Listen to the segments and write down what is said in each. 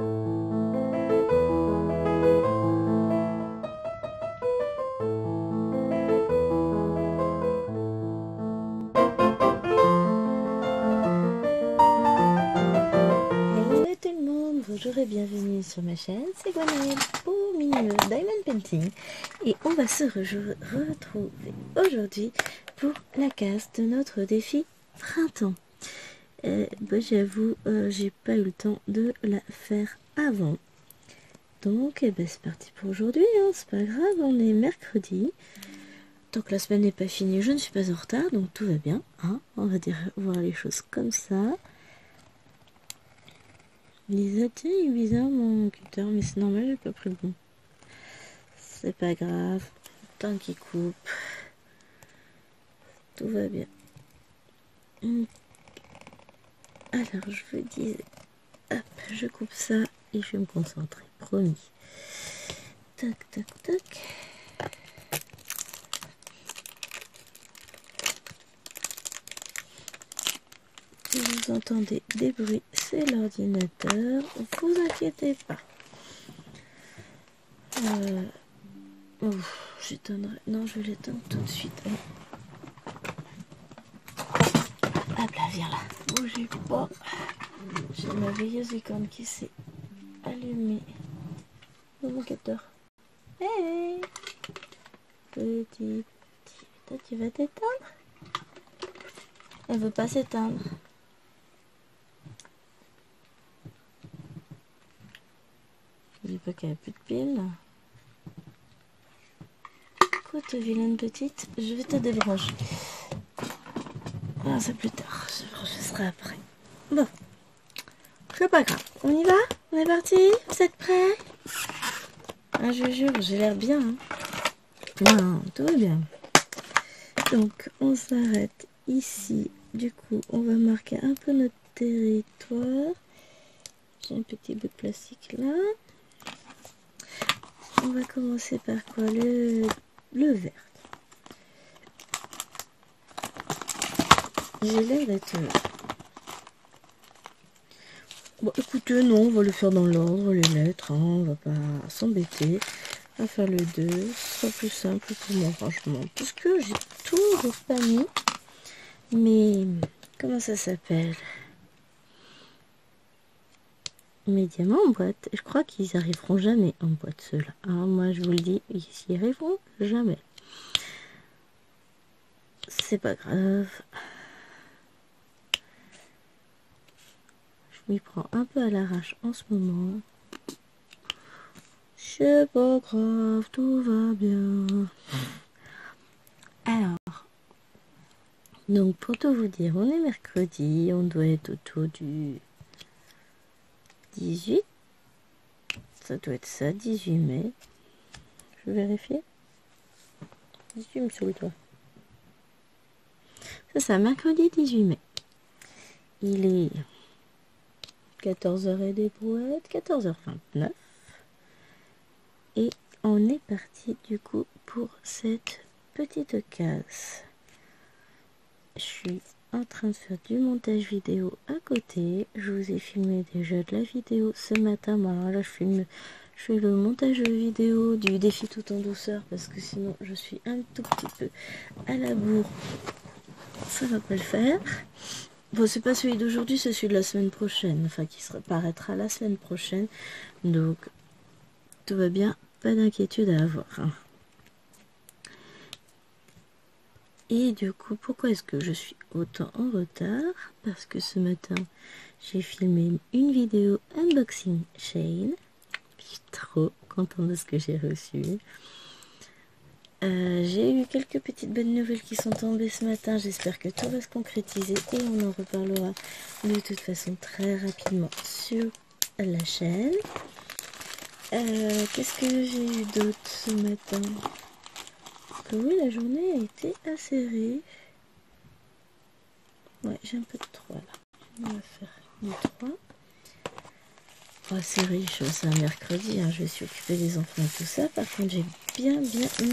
Hello tout le monde, bonjour et bienvenue sur ma chaîne, c'est Gwenaëlle pour Mini Diamond Painting et on va se retrouver aujourd'hui pour la case de notre défi printemps. J'avoue, j'ai pas eu le temps de la faire avant, donc c'est parti pour aujourd'hui, hein, c'est pas grave, on est mercredi. Tant que la semaine n'est pas finie, je ne suis pas en retard, donc tout va bien, hein, on va voir les choses comme ça. Lisa, tiens, il est bizarre mon cutter, mais c'est normal, j'ai pas pris le bon. C'est pas grave, tant qu'il coupe, tout va bien. Alors, je vous disais, hop, je coupe ça et je vais me concentrer, promis. Tac, tac, tac. Si vous entendez des bruits, c'est l'ordinateur, vous inquiétez pas. J'éteindrai. Non, je vais l'éteindre tout de suite. Hop là, viens là. Bougez pas. J'ai ma veilleuse licorne qui s'est allumée. Oh, mon capteur. Hey, petit. Toi, tu vas t'éteindre? Elle veut pas s'éteindre. Je dis pas qu'elle a plus de piles. Écoute, vilaine petite, je vais te débrancher. Ah, c'est plus tard. Je serai après. Bon. C'est pas grave. On y va? On est parti? Vous êtes prêts? Ah, je jure, j'ai l'air bien. Hein. Non, tout va bien. Donc, on s'arrête ici. Du coup, on va marquer un peu notre territoire. J'ai un petit bout de plastique là. On va commencer par quoi? Le vert. J'ai l'air d'être... Bon, écoutez, non, on va le faire dans l'ordre, les lettres. Hein, on va pas s'embêter à faire le 2. Ce sera plus simple pour mon rangement. Puisque j'ai toujours pas mis. Mais, comment ça s'appelle? Mes diamants en boîte. Je crois qu'ils arriveront jamais en boîte, ceux-là. Hein, moi, je vous le dis, ils n'y arriveront jamais. C'est pas grave. Je m'y prends un peu à l'arrache en ce moment. C'est pas grave, tout va bien. Alors, donc pour tout vous dire, on est mercredi, on doit être autour du 18. Ça doit être ça, 18 mai. Je vais vérifier. 18 me saoule, toi. C'est ça, mercredi 18 mai. Il est 14h et des brouettes, 14h29. Et on est parti du coup pour cette petite case. Je suis en train de faire du montage vidéo à côté. Je vous ai filmé déjà de la vidéo ce matin. Bon, alors là, je fais le montage vidéo du défi tout en douceur parce que sinon je suis un tout petit peu à la bourre. Ça va pas le faire. Bon, c'est pas celui d'aujourd'hui, c'est celui de la semaine prochaine. Enfin, qui paraîtra la semaine prochaine. Donc, tout va bien. Pas d'inquiétude à avoir. Hein. Et du coup, pourquoi est-ce que je suis autant en retard? Parce que ce matin, j'ai filmé une vidéo unboxing Shane. Je suis trop contente de ce que j'ai reçu. J'ai eu quelques petites bonnes nouvelles qui sont tombées ce matin. J'espère que tout va se concrétiser et on en reparlera de toute façon très rapidement sur la chaîne. Qu'est-ce que j'ai eu d'autre ce matin? Oui, la journée a été assez riche. Ouais, j'ai un peu de 3 là. On va faire du 3. Oh, c'est riche, c'est un mercredi. Hein. Je vais s'occuper des enfants et tout ça. Par contre, j'ai bien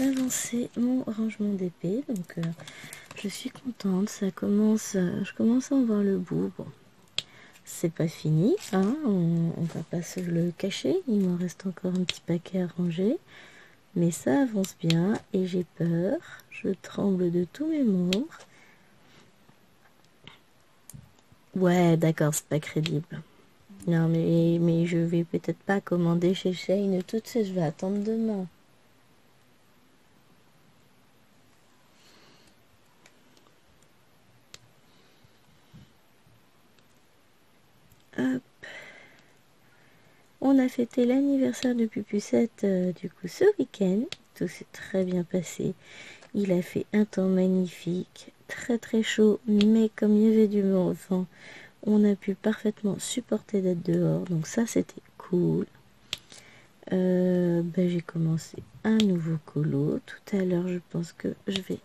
avancé mon rangement d'épée. Donc, je suis contente. Ça commence, je commence à en voir le bout. Bon, c'est pas fini. Hein. on va pas se le cacher, il m'en reste encore un petit paquet à ranger. Mais ça avance bien et j'ai peur. Je tremble de tous mes membres. Ouais, d'accord, c'est pas crédible. Non, mais je vais peut-être pas commander chez Shein tout de suite, je vais attendre demain. Hop. On a fêté l'anniversaire de Pupucette du coup ce week-end. Tout s'est très bien passé. Il a fait un temps magnifique, très très chaud, mais comme il y avait du vent, on a pu parfaitement supporter d'être dehors. Donc ça, c'était cool. J'ai commencé un nouveau colo. Tout à l'heure, je pense que je vais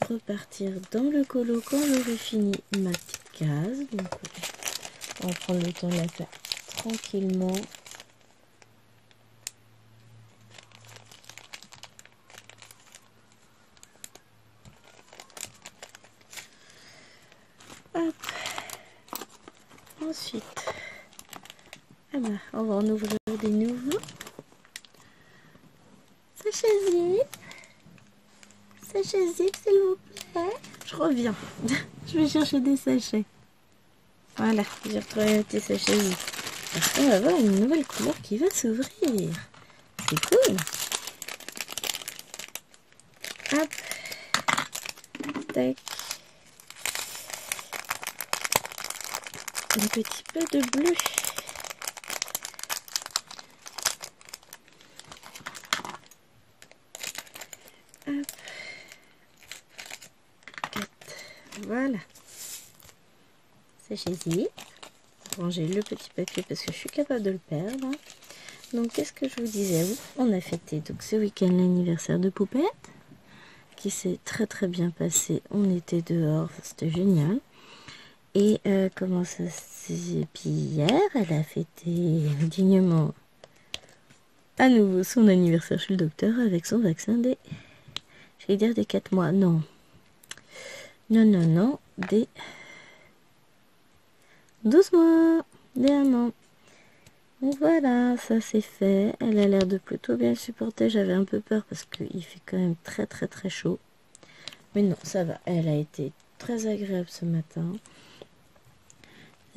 repartir dans le colo quand j'aurai fini ma petite case. Donc, on va prendre le temps de la faire tranquillement. Hop. Ensuite, on va en ouvrir des nouveaux. Sachet zip. Sachet zip, s'il vous plaît. Je reviens. Je vais chercher des sachets. Voilà, j'ai retrouvé un petit sachet zip. On va avoir une nouvelle couleur qui va s'ouvrir. C'est cool. Hop. Tac. Un petit peu de bleu. Hop. 4. Voilà. Sachet zip. Ranger le petit papier parce que je suis capable de le perdre. Donc, qu'est-ce que je vous disais? Oui, on a fêté donc ce week-end l'anniversaire de Poupette, qui s'est très très bien passé. On était dehors, c'était génial. Et comment ça s'est... Puis hier, elle a fêté dignement à nouveau son anniversaire chez le docteur avec son vaccin des... J'allais dire des 4 mois. Non. Non. Des 12 mois. Des 1 an. Donc voilà, ça c'est fait. Elle a l'air de plutôt bien le supporter. J'avais un peu peur parce qu'il fait quand même très très très chaud. Mais non, ça va. Elle a été très agréable ce matin.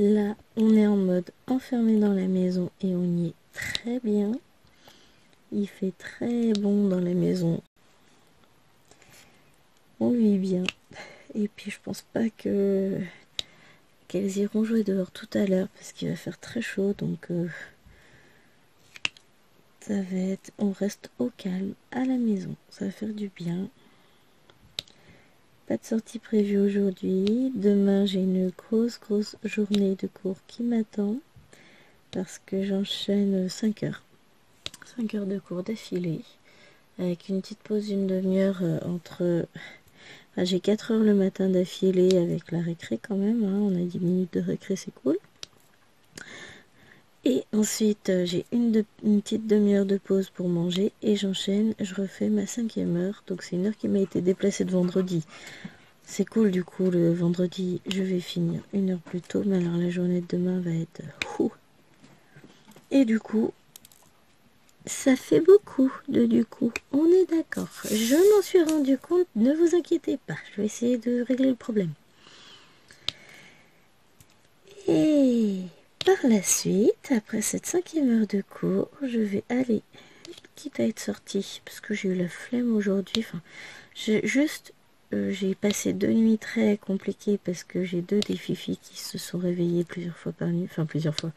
Là, on est en mode enfermé dans la maison et on y est très bien. Il fait très bon dans la maison. On vit bien. Et puis je pense pas que qu'elles iront jouer dehors tout à l'heure parce qu'il va faire très chaud. Donc ça va être... On reste au calme à la maison. Ça va faire du bien. Pas de sortie prévue aujourd'hui. Demain, j'ai une grosse journée de cours qui m'attend. Parce que j'enchaîne 5 heures. 5 heures de cours d'affilée. Avec une petite pause d'une demi-heure entre... Enfin, j'ai 4 heures le matin d'affilée avec la récré quand même. Hein. On a 10 minutes de récré, c'est cool. Et ensuite, j'ai une petite demi-heure de pause pour manger. Et j'enchaîne, je refais ma 5e heure. Donc c'est une heure qui m'a été déplacée de vendredi. C'est cool du coup, le vendredi, je vais finir 1 heure plus tôt. Mais alors la journée de demain va être... Et du coup, ça fait beaucoup de du coup. On est d'accord. Je m'en suis rendu compte. Ne vous inquiétez pas. Je vais essayer de régler le problème. Et par la suite, après cette 5e heure de cours, je vais aller, quitte à être sortie, parce que j'ai eu la flemme aujourd'hui. Enfin, j'ai passé 2 nuits très compliquées parce que j'ai 2 des fifis qui se sont réveillés plusieurs fois par nuit. Enfin, plusieurs fois.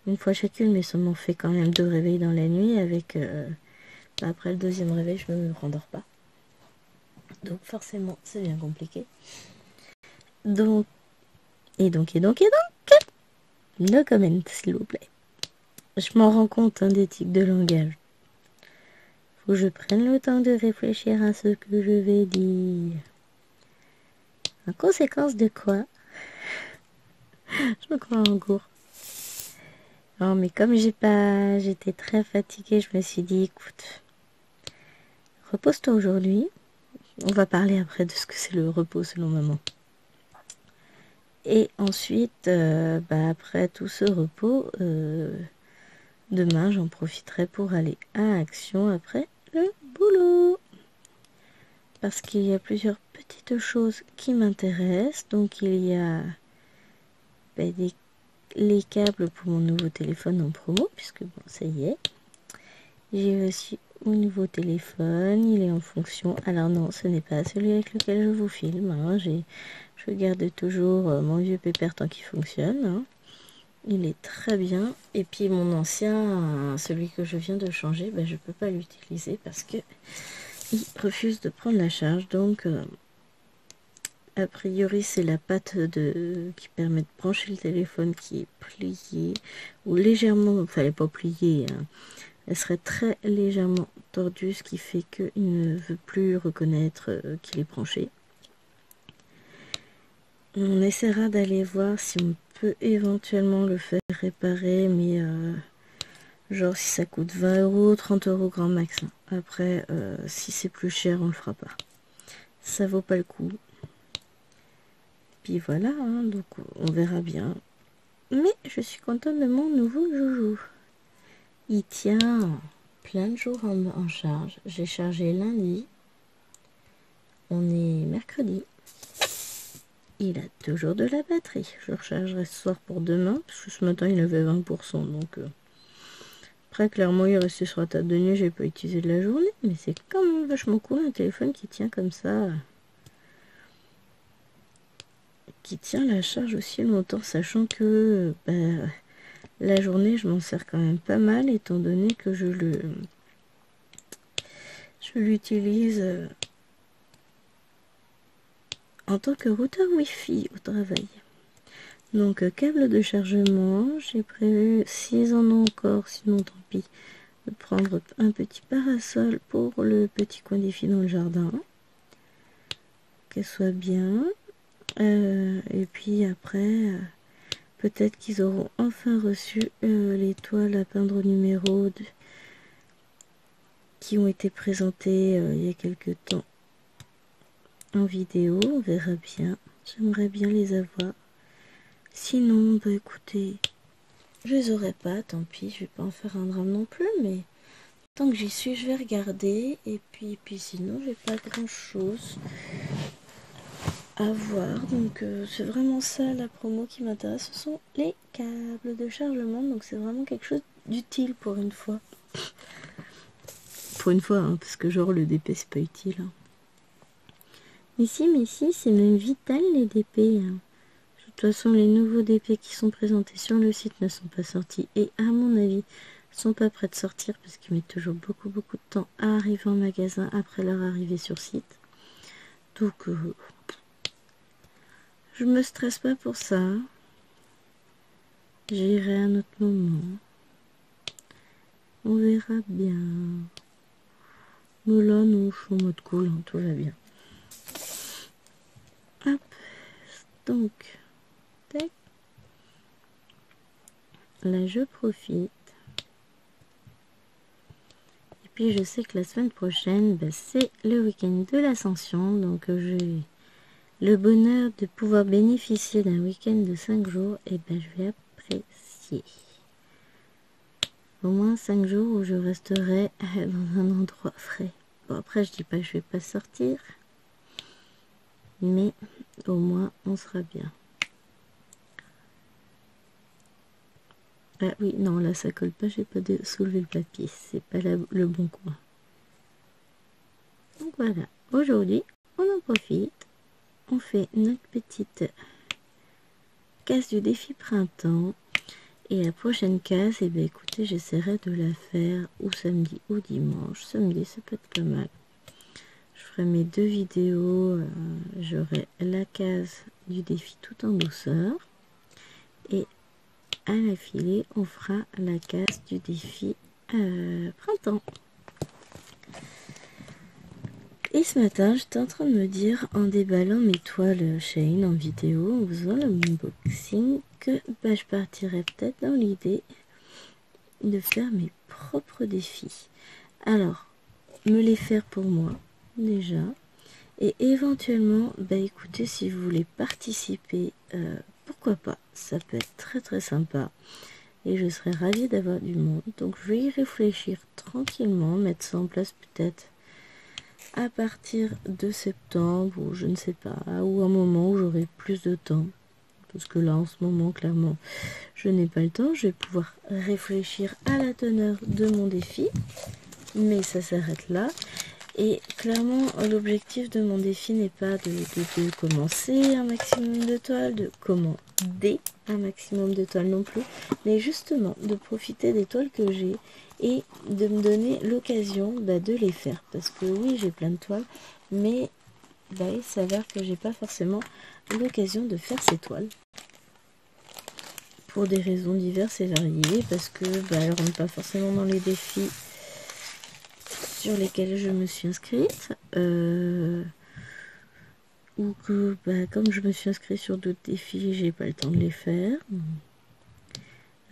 Une fois chacune, mais ça m'en fait quand même 2 réveils dans la nuit. Avec après le 2e réveil, je ne me rendors pas. Donc forcément, c'est bien compliqué. Donc, no comment, s'il vous plaît. Je m'en rends compte, des tics de langage. Faut que je prenne le temps de réfléchir à ce que je vais dire. En conséquence de quoi, je me crois en cours. Non, mais comme j'étais très fatiguée, je me suis dit, écoute, repose-toi aujourd'hui. On va parler après de ce que c'est le repos selon maman. Et ensuite, après tout ce repos, demain, j'en profiterai pour aller à Action après le boulot. Parce qu'il y a plusieurs petites choses qui m'intéressent. Donc, il y a les câbles pour mon nouveau téléphone en promo, puisque bon, ça y est. J'ai aussi mon nouveau téléphone, il est en fonction. Alors non, ce n'est pas celui avec lequel je vous filme. Hein. Je garde toujours mon vieux pépère tant qu'il fonctionne. Hein. Il est très bien. Et puis mon ancien, celui que je viens de changer, je ne peux pas l'utiliser parce que il refuse de prendre la charge. Donc, a priori, c'est la patte qui permet de brancher le téléphone qui est pliée ou légèrement, enfin elle n'est pas pliée, hein. Elle serait très légèrement tordue, ce qui fait qu'il ne veut plus reconnaître qu'il est branché. On essaiera d'aller voir si on peut éventuellement le faire réparer, mais genre si ça coûte 20 €, 30 € grand max. Hein. Après, si c'est plus cher, on le fera pas. Ça vaut pas le coup. Puis voilà, hein, donc on verra bien. Mais je suis contente de mon nouveau joujou. Il tient plein de jours en charge. J'ai chargé lundi. On est mercredi. Il a toujours de la batterie. Je le rechargerai ce soir pour demain. Parce que ce matin, il avait 20%. Donc, après, clairement, il est resté sur la table de nuit. J'ai pas utilisé de la journée. Mais c'est quand même vachement cool, un téléphone qui tient comme ça. Qui tient la charge aussi longtemps. Sachant que la journée, je m'en sers quand même pas mal. Étant donné que je l'utilise en tant que routeur Wi-Fi au travail. Donc câble de chargement, j'ai prévu, s'ils en ont encore, sinon tant pis, de prendre un petit parasol pour le petit coin des filles dans le jardin. Qu'elle soit bien. Et puis après, peut-être qu'ils auront enfin reçu les toiles à peindre numéro 2 qui ont été présentées il y a quelques temps en vidéo. On verra bien. J'aimerais bien les avoir. Sinon, écoutez, je les aurai pas, tant pis, je vais pas en faire un drame non plus, mais tant que j'y suis, je vais regarder. Et puis sinon, j'ai pas grand chose à voir. Donc, c'est vraiment ça la promo qui m'intéresse. Ce sont les câbles de chargement. Donc, c'est vraiment quelque chose d'utile pour une fois. Pour une fois, hein, parce que genre le DP, c'est pas utile. Hein. Mais si, c'est même vital les DP. Hein. De toute façon, les nouveaux DP qui sont présentés sur le site ne sont pas sortis et à mon avis, sont pas prêts de sortir parce qu'ils mettent toujours beaucoup de temps à arriver en magasin après leur arrivée sur site. Donc, je me stresse pas pour ça. J'irai à un autre moment. On verra bien. Mais là, nous, je suis en mode cool, hein, tout va bien. Hop, donc, tac. Là, je profite. Et puis, je sais que la semaine prochaine, c'est le week-end de l'Ascension. Donc, j'ai le bonheur de pouvoir bénéficier d'un week-end de 5 jours. Et je vais apprécier. Au moins 5 jours où je resterai dans un endroit frais. Bon, après, je dis pas que je vais pas sortir. Mais au moins, on sera bien. Ah oui, non, là, ça colle pas. J'ai pas soulevé le papier. C'est pas le bon coin. Donc voilà. Aujourd'hui, on en profite. On fait notre petite case du défi printemps. Et la prochaine case, écoutez, j'essaierai de la faire ou samedi ou dimanche. Samedi, ça peut être pas mal. Je ferai mes 2 vidéos. J'aurai la case du défi tout en douceur. Et à l'affilée, on fera la case du défi printemps. Et ce matin, j'étais en train de me dire, en déballant mes toiles Shein en vidéo, en faisant l'unboxing, que je partirais peut-être dans l'idée de faire mes propres défis. Alors, me les faire pour moi, déjà. Et éventuellement, écoutez, si vous voulez participer, pourquoi pas, ça peut être très très sympa. et je serais ravie d'avoir du monde. Donc je vais y réfléchir tranquillement, mettre ça en place peut-être à partir de septembre ou je ne sais pas, ou un moment où j'aurai plus de temps. Parce que là en ce moment clairement je n'ai pas le temps. Je vais pouvoir réfléchir à la teneur de mon défi, mais ça s'arrête là. Et clairement, l'objectif de mon défi n'est pas de commencer un maximum de toiles, de commander un maximum de toiles non plus, mais justement de profiter des toiles que j'ai et de me donner l'occasion de les faire. Parce que oui, j'ai plein de toiles, mais il s'avère que j'ai pas forcément l'occasion de faire ces toiles. Pour des raisons diverses et variées, parce que elles rentrent pas forcément dans les défis sur lesquels je me suis inscrite, ou que comme je me suis inscrite sur d'autres défis, j'ai pas le temps de les faire.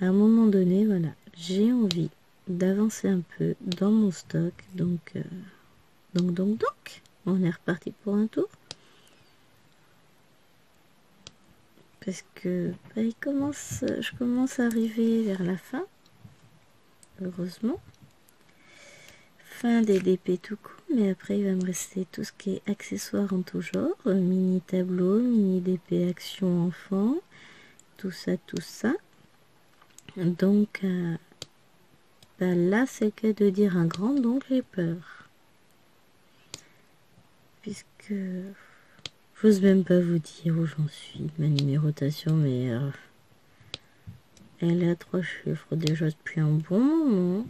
À un moment donné, voilà, j'ai envie d'avancer un peu dans mon stock, donc on est reparti pour un tour. Parce que je commence à arriver vers la fin, heureusement. Fin des DP tout court, mais après il va me rester tout ce qui est accessoires en tout genre, mini tableau, mini DP action enfant, tout ça. Donc là c'est que de dire un grand, donc j'ai peur. Puisque j'ose même pas vous dire où j'en suis, ma numérotation, mais elle est à 3 chiffres déjà depuis un bon moment.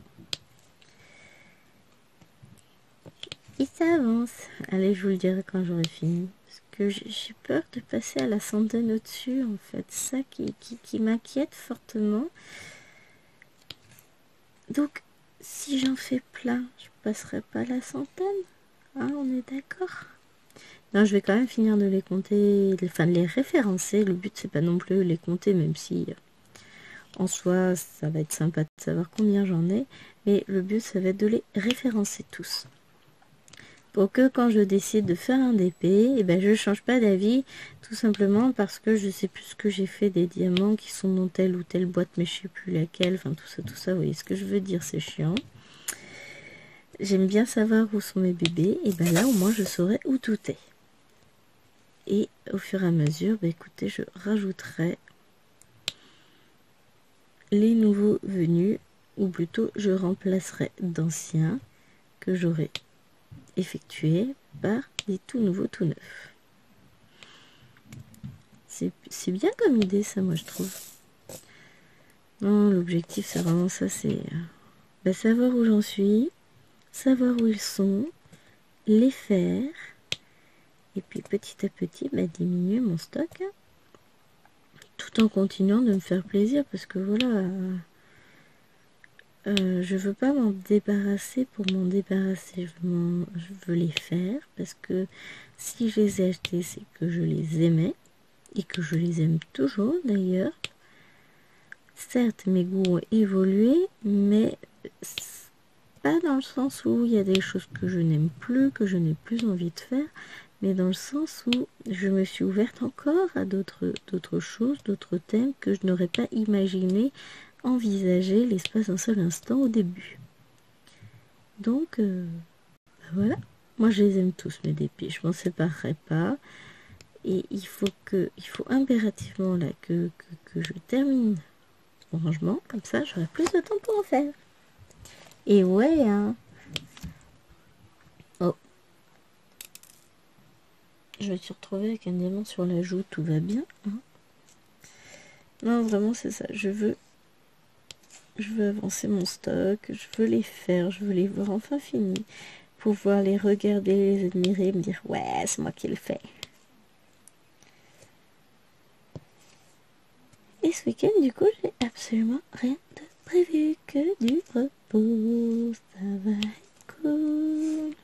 Et ça avance. Allez, je vous le dirai quand j'aurai fini. Parce que j'ai peur de passer à la centaine au-dessus, en fait. Ça qui m'inquiète fortement. Donc, si j'en fais plein, je passerai pas la centaine. Hein, on est d'accord? Non, je vais quand même finir de les compter, enfin de les référencer. Le but, c'est pas non plus les compter, même si en soi, ça va être sympa de savoir combien j'en ai. Mais le but, ça va être de les référencer tous. Pour que quand je décide de faire un DP, je change pas d'avis, tout simplement parce que je sais plus ce que j'ai fait des diamants qui sont dans telle ou telle boîte, mais je sais plus laquelle, enfin tout ça, vous voyez ce que je veux dire, c'est chiant. J'aime bien savoir où sont mes bébés, et là au moins je saurai où tout est. Et au fur et à mesure, écoutez, je rajouterai les nouveaux venus, ou plutôt je remplacerai d'anciens que j'aurai effectués par des tout nouveaux, tout neufs. C'est bien comme idée ça, moi je trouve. Non, l'objectif c'est vraiment ça, c'est savoir où j'en suis, savoir où ils sont, les faire, et puis petit à petit diminuer mon stock, tout en continuant de me faire plaisir, parce que voilà, je veux pas m'en débarrasser pour m'en débarrasser, je veux les faire, parce que si je les ai achetés, c'est que je les aimais, et que je les aime toujours d'ailleurs. Certes, mes goûts ont évolué, mais pas dans le sens où il y a des choses que je n'aime plus, que je n'ai plus envie de faire, mais dans le sens où je me suis ouverte encore à d'autres choses, d'autres thèmes que je n'aurais pas imaginé envisager l'espace d'un seul instant au début. Donc, voilà. Moi, je les aime tous, mes DP. Je m'en séparerai pas. Et il faut impérativement là que je termine mon rangement. Comme ça, j'aurai plus de temps pour en faire. Et ouais, hein. Oh. Je me suis retrouvée avec un diamant sur la joue. Tout va bien, hein. Non, vraiment, c'est ça. Je veux avancer mon stock. Je veux les faire. Je veux les voir enfin finis. Pouvoir les regarder, les admirer, me dire ouais, c'est moi qui le fais. Et ce week-end, du coup, j'ai absolument rien de prévu que du repos. Ça va être cool.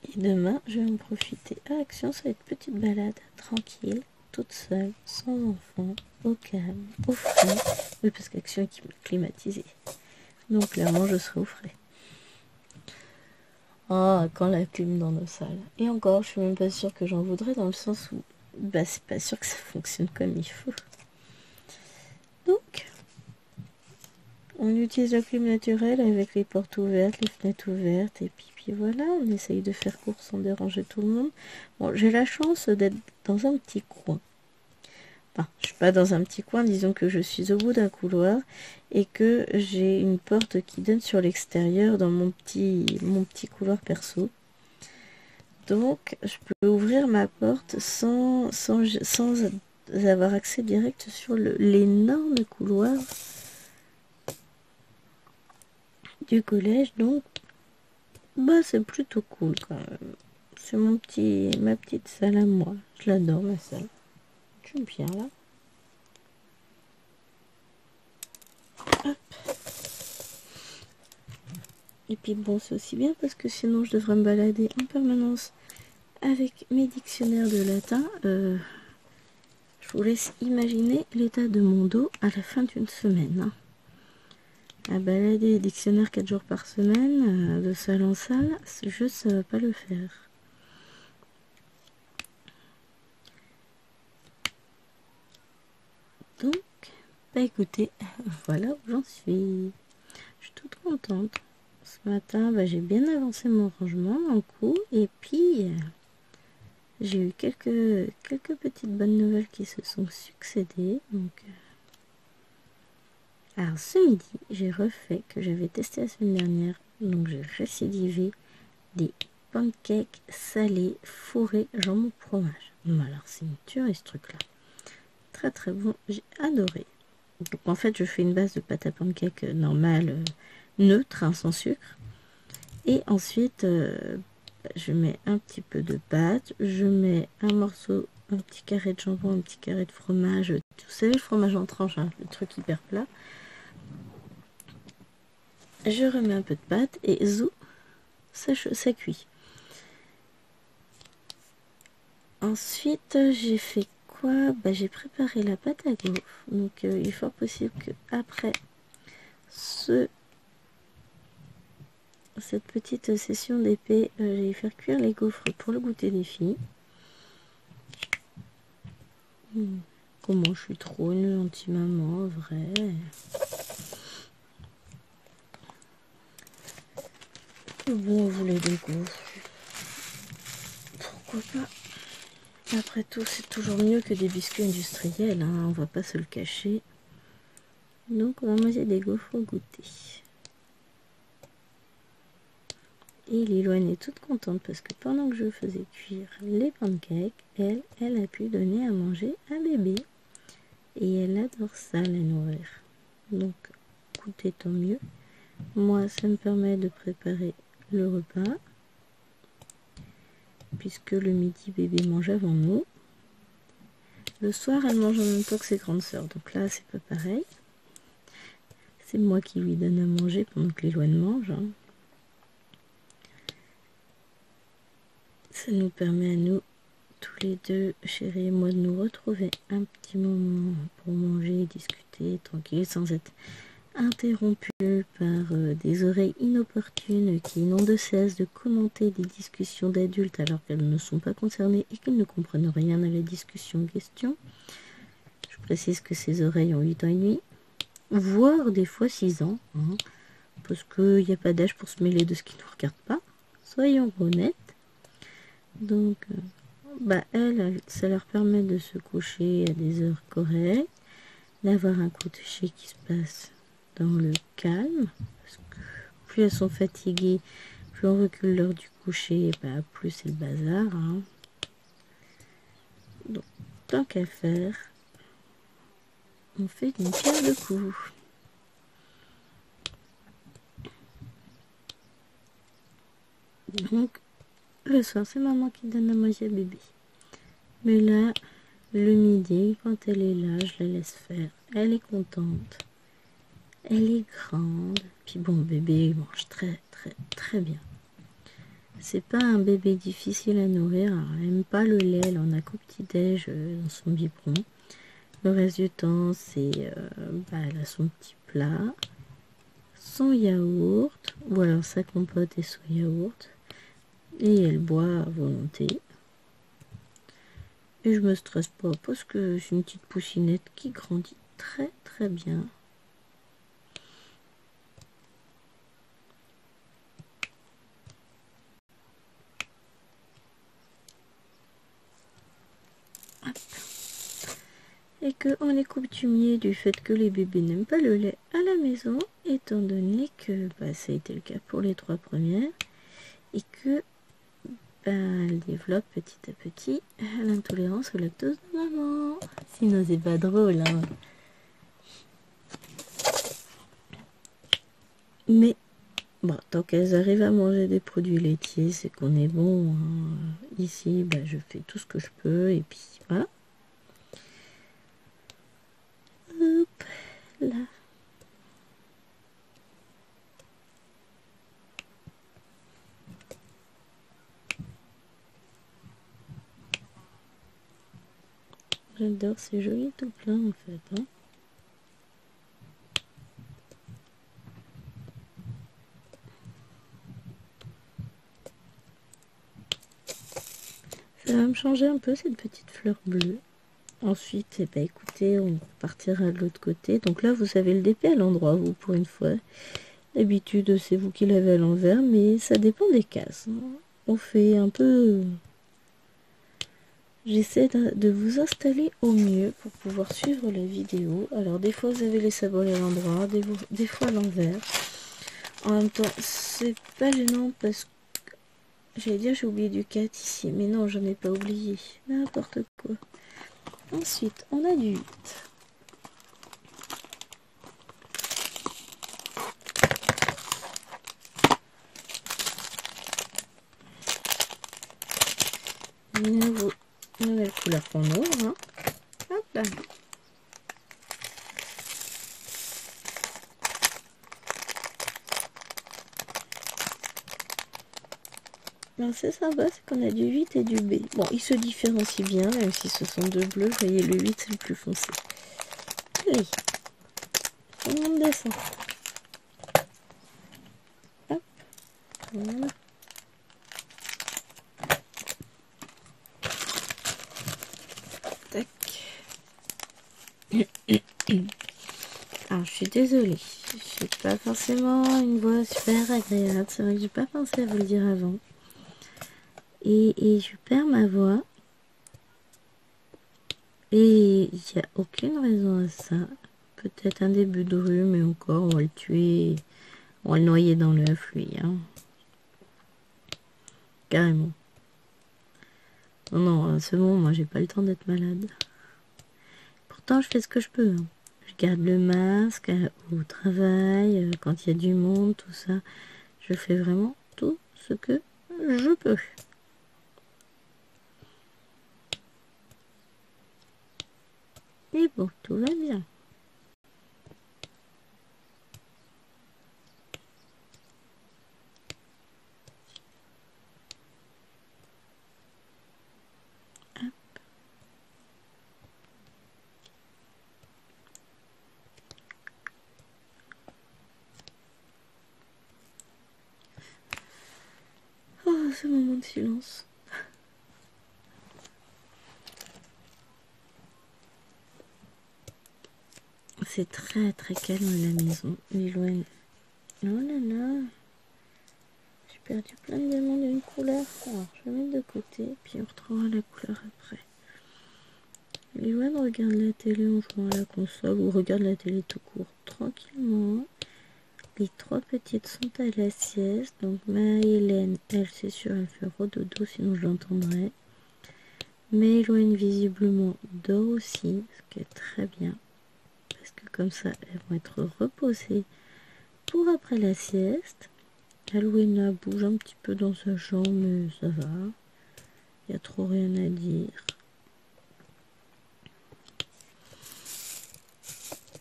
Et demain, je vais en profiter à Action. Ça va être petite balade tranquille, toute seule, sans enfant, au calme, au frais. Oui, parce qu'Action est climatisée. Donc, clairement, je serai au frais. Ah, quand la clim dans nos salles. Et encore, je suis même pas sûre que j'en voudrais dans le sens où c'est pas sûr que ça fonctionne comme il faut. Donc, on utilise la clim naturelle avec les portes ouvertes, les fenêtres ouvertes, et puis voilà, on essaye de faire court sans déranger tout le monde. Bon, j'ai la chance d'être dans un petit coin. Enfin, je suis pas dans un petit coin, disons que je suis au bout d'un couloir et que j'ai une porte qui donne sur l'extérieur dans mon petit couloir perso. Donc, je peux ouvrir ma porte sans avoir accès direct sur l'énorme couloir du collège. Donc, bah, c'est plutôt cool quand même. C'est ma petite salle à moi. Je l'adore, ma salle. Je suis bien là. Hop. Et puis bon, c'est aussi bien parce que sinon je devrais me balader en permanence avec mes dictionnaires de latin. Je vous laisse imaginer l'état de mon dos à la fin d'une semaine. Hein. À balader les dictionnaires 4 jours par semaine, de salle en salle, juste ça va pas le faire. Donc, bah écoutez, voilà où j'en suis. Je suis toute contente. Ce matin, bah, j'ai bien avancé mon rangement d'un coup. Et puis, j'ai eu quelques petites bonnes nouvelles qui se sont succédées. Donc, alors ce midi, j'ai refait que j'avais testé la semaine dernière. Donc, j'ai récidivé des pancakes salés fourrés jambon fromage. Alors, c'est une tuerie ce truc-là. Très très bon, j'ai adoré. Donc, en fait, je fais une base de pâte à pancakes normale, neutre, hein, sans sucre. Et ensuite, je mets un petit peu de pâte, je mets un morceau, un petit carré de jambon, un petit carré de fromage. Vous savez, le fromage en tranche, hein, le truc hyper plat. Je remets un peu de pâte et zou, ça cuit. Ensuite, j'ai fait quoi? Bah, j'ai préparé la pâte à gaufres. Donc, il est fort possible que après cette petite session d'épée, j'allais faire cuire les gaufres pour le goûter des filles. Comment je suis trop une anti-maman, vrai. Bon, on voulait des gaufres. Pourquoi pas? Après tout, c'est toujours mieux que des biscuits industriels, hein, on va pas se le cacher. Donc, on va manger des gaufres au goûter. Et Liloine est toute contente parce que pendant que je faisais cuire les pancakes, elle a pu donner à manger à bébé. Et elle adore ça, la nourrir. Donc, écoutez, tant mieux. Moi, ça me permet de préparer le repas. Puisque le midi, bébé mange avant nous. Le soir, elle mange en même temps que ses grandes sœurs. Donc là, c'est pas pareil. C'est moi qui lui donne à manger pendant que Liloine mange. Hein. Ça nous permet à nous, tous les deux, chérie et moi, de nous retrouver un petit moment pour manger, discuter, tranquille, sans être interrompu par des oreilles inopportunes qui n'ont de cesse de commenter des discussions d'adultes alors qu'elles ne sont pas concernées et qu'elles ne comprennent rien à la discussion en question. Je précise que ces oreilles ont 8 ans et demi, voire des fois 6 ans, hein, parce qu'il n'y a pas d'âge pour se mêler de ce qui ne nous regarde pas. Soyons honnêtes. Donc, ça leur permet de se coucher à des heures correctes, d'avoir un coucher qui se passe dans le calme, parce que plus elles sont fatiguées, plus on recule l'heure du coucher, plus c'est le bazar. Hein. Donc, tant qu'à faire, on fait d'une pierre deux coups. Donc, le soir, c'est maman qui donne à manger à bébé. Mais là, le midi, quand elle est là, je la laisse faire. Elle est contente. Elle est grande. Puis bon, bébé mange très, très, très bien. C'est pas un bébé difficile à nourrir. Elle n'aime pas le lait. Elle en a qu'au petit-déj dans son biberon. Le reste du temps, elle a son petit plat, son yaourt, ou alors sa compote et son yaourt. Et elle boit à volonté. Et je me stresse pas parce que c'est une petite poussinette qui grandit très très bien. Hop. Et qu'on est coutumier du fait que les bébés n'aiment pas le lait à la maison, étant donné que ça a été le cas pour les 3 premières, et que elle développe petit à petit l'intolérance au lactose de maman. Sinon c'est pas drôle, hein. Mais bon, tant qu'elles arrivent à manger des produits laitiers, c'est qu'on est bon, hein. Ici, je fais tout ce que je peux, et puis voilà. Hop là. J'adore, c'est joli tout plein en fait, hein. Ça va me changer un peu cette petite fleur bleue. Ensuite, écoutez, on partira de l'autre côté. Donc là, vous avez le DP à l'endroit, vous, pour une fois. D'habitude, c'est vous qui l'avez à l'envers, mais ça dépend des cases. On fait un peu... J'essaie de vous installer au mieux pour pouvoir suivre la vidéo. Alors, des fois, vous avez les sabots à l'endroit, des fois à l'envers. En même temps, c'est pas gênant parce que... J'allais dire, j'ai oublié du 4 ici, mais non, j'en ai pas oublié. N'importe quoi. Ensuite, on a du 8. Nouvelle couleur qu'on ouvre, hein. Hop là. Alors c'est sympa, c'est qu'on a du 8 et du B. Bon, ils se différencient bien, même si ce sont deux bleus. Vous voyez, le 8 c'est le plus foncé. Allez, tout le monde descend. Hop, voilà. Tac. Alors, je suis désolée. Je n'ai pas forcément une voix super agréable. C'est vrai que j'ai pas pensé à vous le dire avant. Et je perds ma voix. Et il n'y a aucune raison à ça. Peut-être un début de rhume, mais encore, on va le tuer. On va le noyer dans l'œuf, lui. Hein. Carrément. Non, non, à ce moment, moi, j'ai pas le temps d'être malade. Pourtant, je fais ce que je peux. Hein. Je garde le masque au travail, quand il y a du monde, tout ça. Je fais vraiment tout ce que je peux. Et bon, tout va bien. Hop. Oh, ce moment de silence. C'est très très calme à la maison. L'éloigne. Oh là là. J'ai perdu plein d'éléments d'une couleur. Alors, je vais mettre de côté, puis on retrouvera la couleur après. L'éloigne regarde la télé en jouant à la console, ou regarde la télé tout court, tranquillement. Les 3 petites sont à la sieste. Donc Maëlène, elle c'est sûr, elle fait redodo, sinon je l'entendrai. Maëlène visiblement dort aussi, ce qui est très bien. Parce que comme ça, elles vont être reposées pour après la sieste. Alouena bouge un petit peu dans sa chambre, mais ça va. Il n'y a trop rien à dire.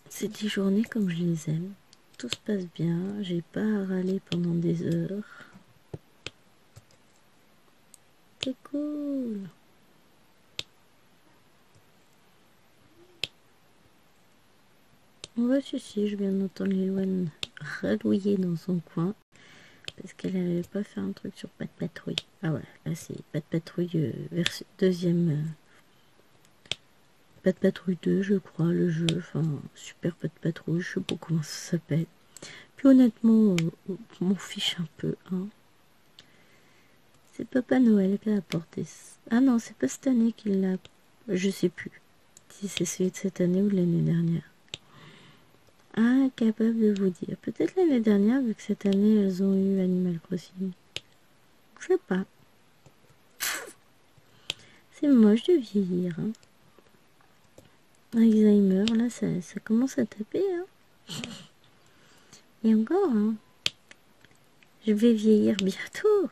C'est 10 journées comme je les aime. Tout se passe bien. J'ai pas à râler pendant des heures. C'est cool. Ouais, si, je viens d'entendre Lilouane radouiller dans son coin. Parce qu'elle n'avait pas fait un truc sur Pas de Patrouille. Ah ouais, là c'est Pas de Patrouille deuxième Pat' Patrouille 2, je crois, le jeu. Enfin, Super Pat' Patrouille, je sais pas comment ça s'appelle. Puis honnêtement, on m'en fiche un peu. Hein. C'est Papa Noël qui a apporté ça. Ah non, c'est pas cette année qu'il l'a... Je sais plus si c'est celui de cette année ou de l'année dernière. Incapable de vous dire. Peut-être l'année dernière, vu que cette année, elles ont eu Animal Crossing. Je sais pas. C'est moche de vieillir. Hein. Alzheimer, là, ça commence à taper. Hein. Et encore, hein. Je vais vieillir bientôt.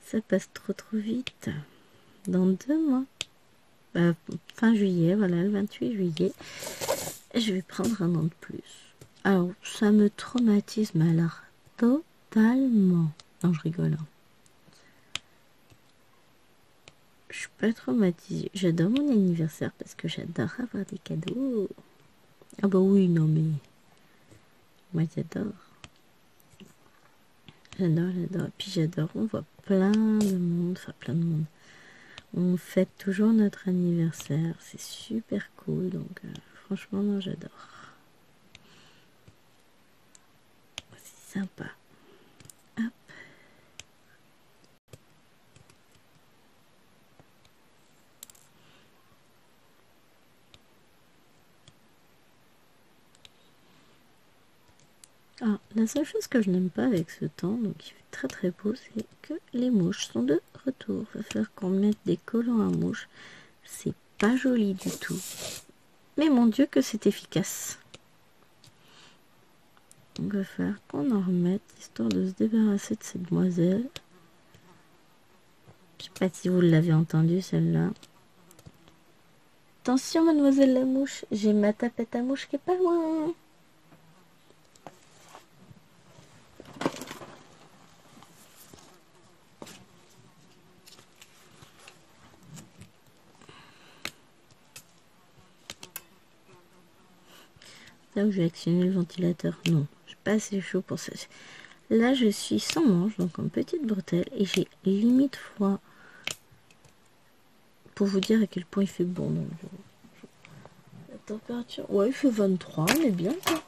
Ça passe trop vite. Dans 2 mois. Fin juillet, voilà, le 28 juillet. Je vais prendre un an de plus. Alors, ça me traumatise, mais alors, totalement. Non, je rigole. Hein. Je suis pas traumatisée. J'adore mon anniversaire parce que j'adore avoir des cadeaux. Ah bah oui, non mais... Moi, j'adore. J'adore. Puis j'adore, on voit plein de monde. Enfin, plein de monde. On fête toujours notre anniversaire. C'est super cool. Donc, franchement, moi, j'adore. C'est sympa. Hop. Ah, la seule chose que je n'aime pas avec ce temps, donc il fait très très beau, c'est que les mouches sont de retour. Il va falloir qu'on mette des collants à mouches. C'est pas joli du tout. Mais mon Dieu que c'est efficace. Donc il va falloir qu'on en remette, histoire de se débarrasser de cette demoiselle. Je sais pas si vous l'avez entendu celle-là. Attention mademoiselle la mouche, j'ai ma tapette à mouche qui est pas loin. Là où j'ai actionné le ventilateur, non, je suis pas assez chaud pour ça. Là je suis sans manche, donc en petite bretelle, et j'ai limite froid. Pour vous dire à quel point il fait bon. Donc, la température, ouais, il fait 23, on est bien quoi.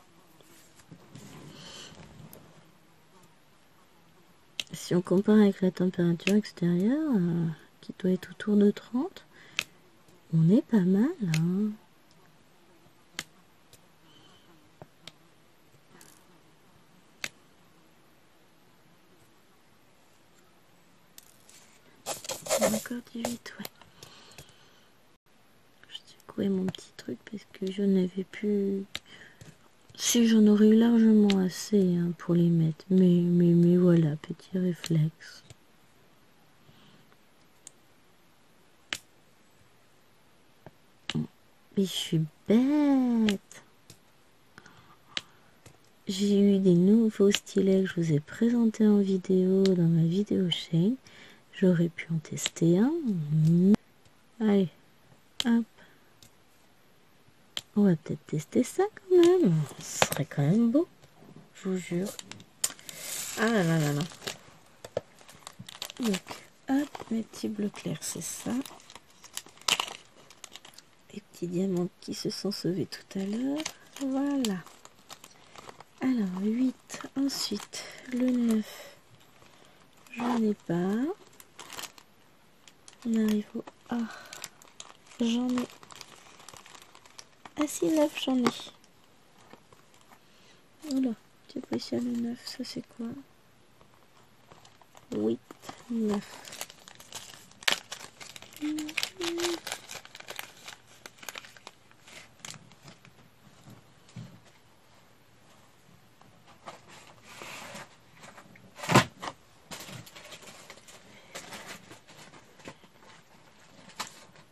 Si on compare avec la température extérieure, qui doit être autour de 30, on est pas mal. Hein. Encore 18, ouais. Je secouais mon petit truc parce que je n'avais plus... Si j'en aurais eu largement assez hein, pour les mettre. Mais voilà, petit réflexe. Mais je suis bête. J'ai eu des nouveaux stylets que je vous ai présentés en vidéo dans ma vidéo chaîne. J'aurais pu en tester un. Allez, hop. On va peut-être tester ça quand même. Ce serait quand même beau. Je vous jure. Ah là là là là. Donc, hop, mes petits bleus clairs, c'est ça. Les petits diamants qui se sont sauvés tout à l'heure. Voilà. Alors, 8. Ensuite, le 9. J'en ai pas. On arrive au A. J'en ai. Ah si, 9, j'en ai. Oula, tu positionnes le 9, ça c'est quoi? 8, 9.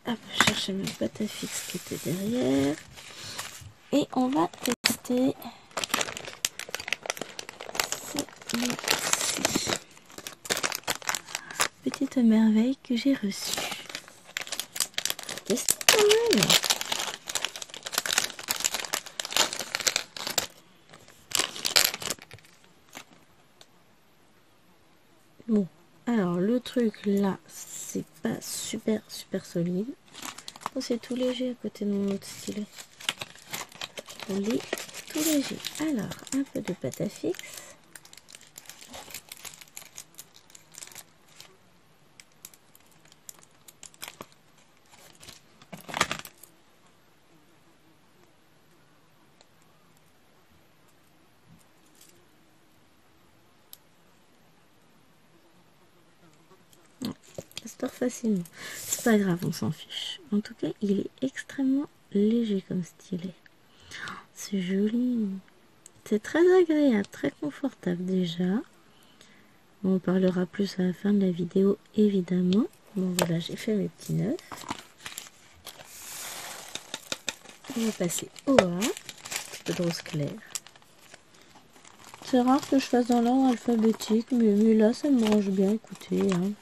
Hop, chercher ma pâte à fixe qui était derrière. Et on va tester celle-ci. Petite merveille que j'ai reçue. Tester quand même. Bon, alors le truc là, c'est pas super solide. Oh, c'est tout léger à côté de mon autre stylet. On est tout léger. Alors, un peu de pâte à fixe. Ça se tord facilement. C'est pas grave, on s'en fiche. En tout cas, il est extrêmement léger comme stylet. C'est joli. C'est très agréable, très confortable déjà. On parlera plus à la fin de la vidéo, évidemment. Bon, voilà, j'ai fait mes petits nœuds. On va passer au A. Un petit peu de rose clair. C'est rare que je fasse dans l'ordre alphabétique, mais là, ça me range bien, écoutez. Hein.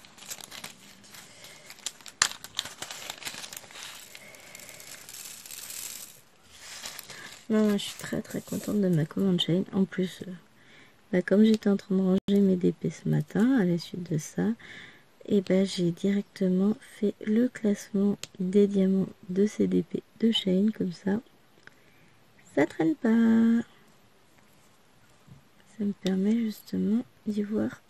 Non, je suis très très contente de ma commande chaîne. En plus, comme j'étais en train de ranger mes DP ce matin, à la suite de ça, et j'ai directement fait le classement des diamants de CDP de Shein, comme ça traîne pas. Ça me permet justement d'y voir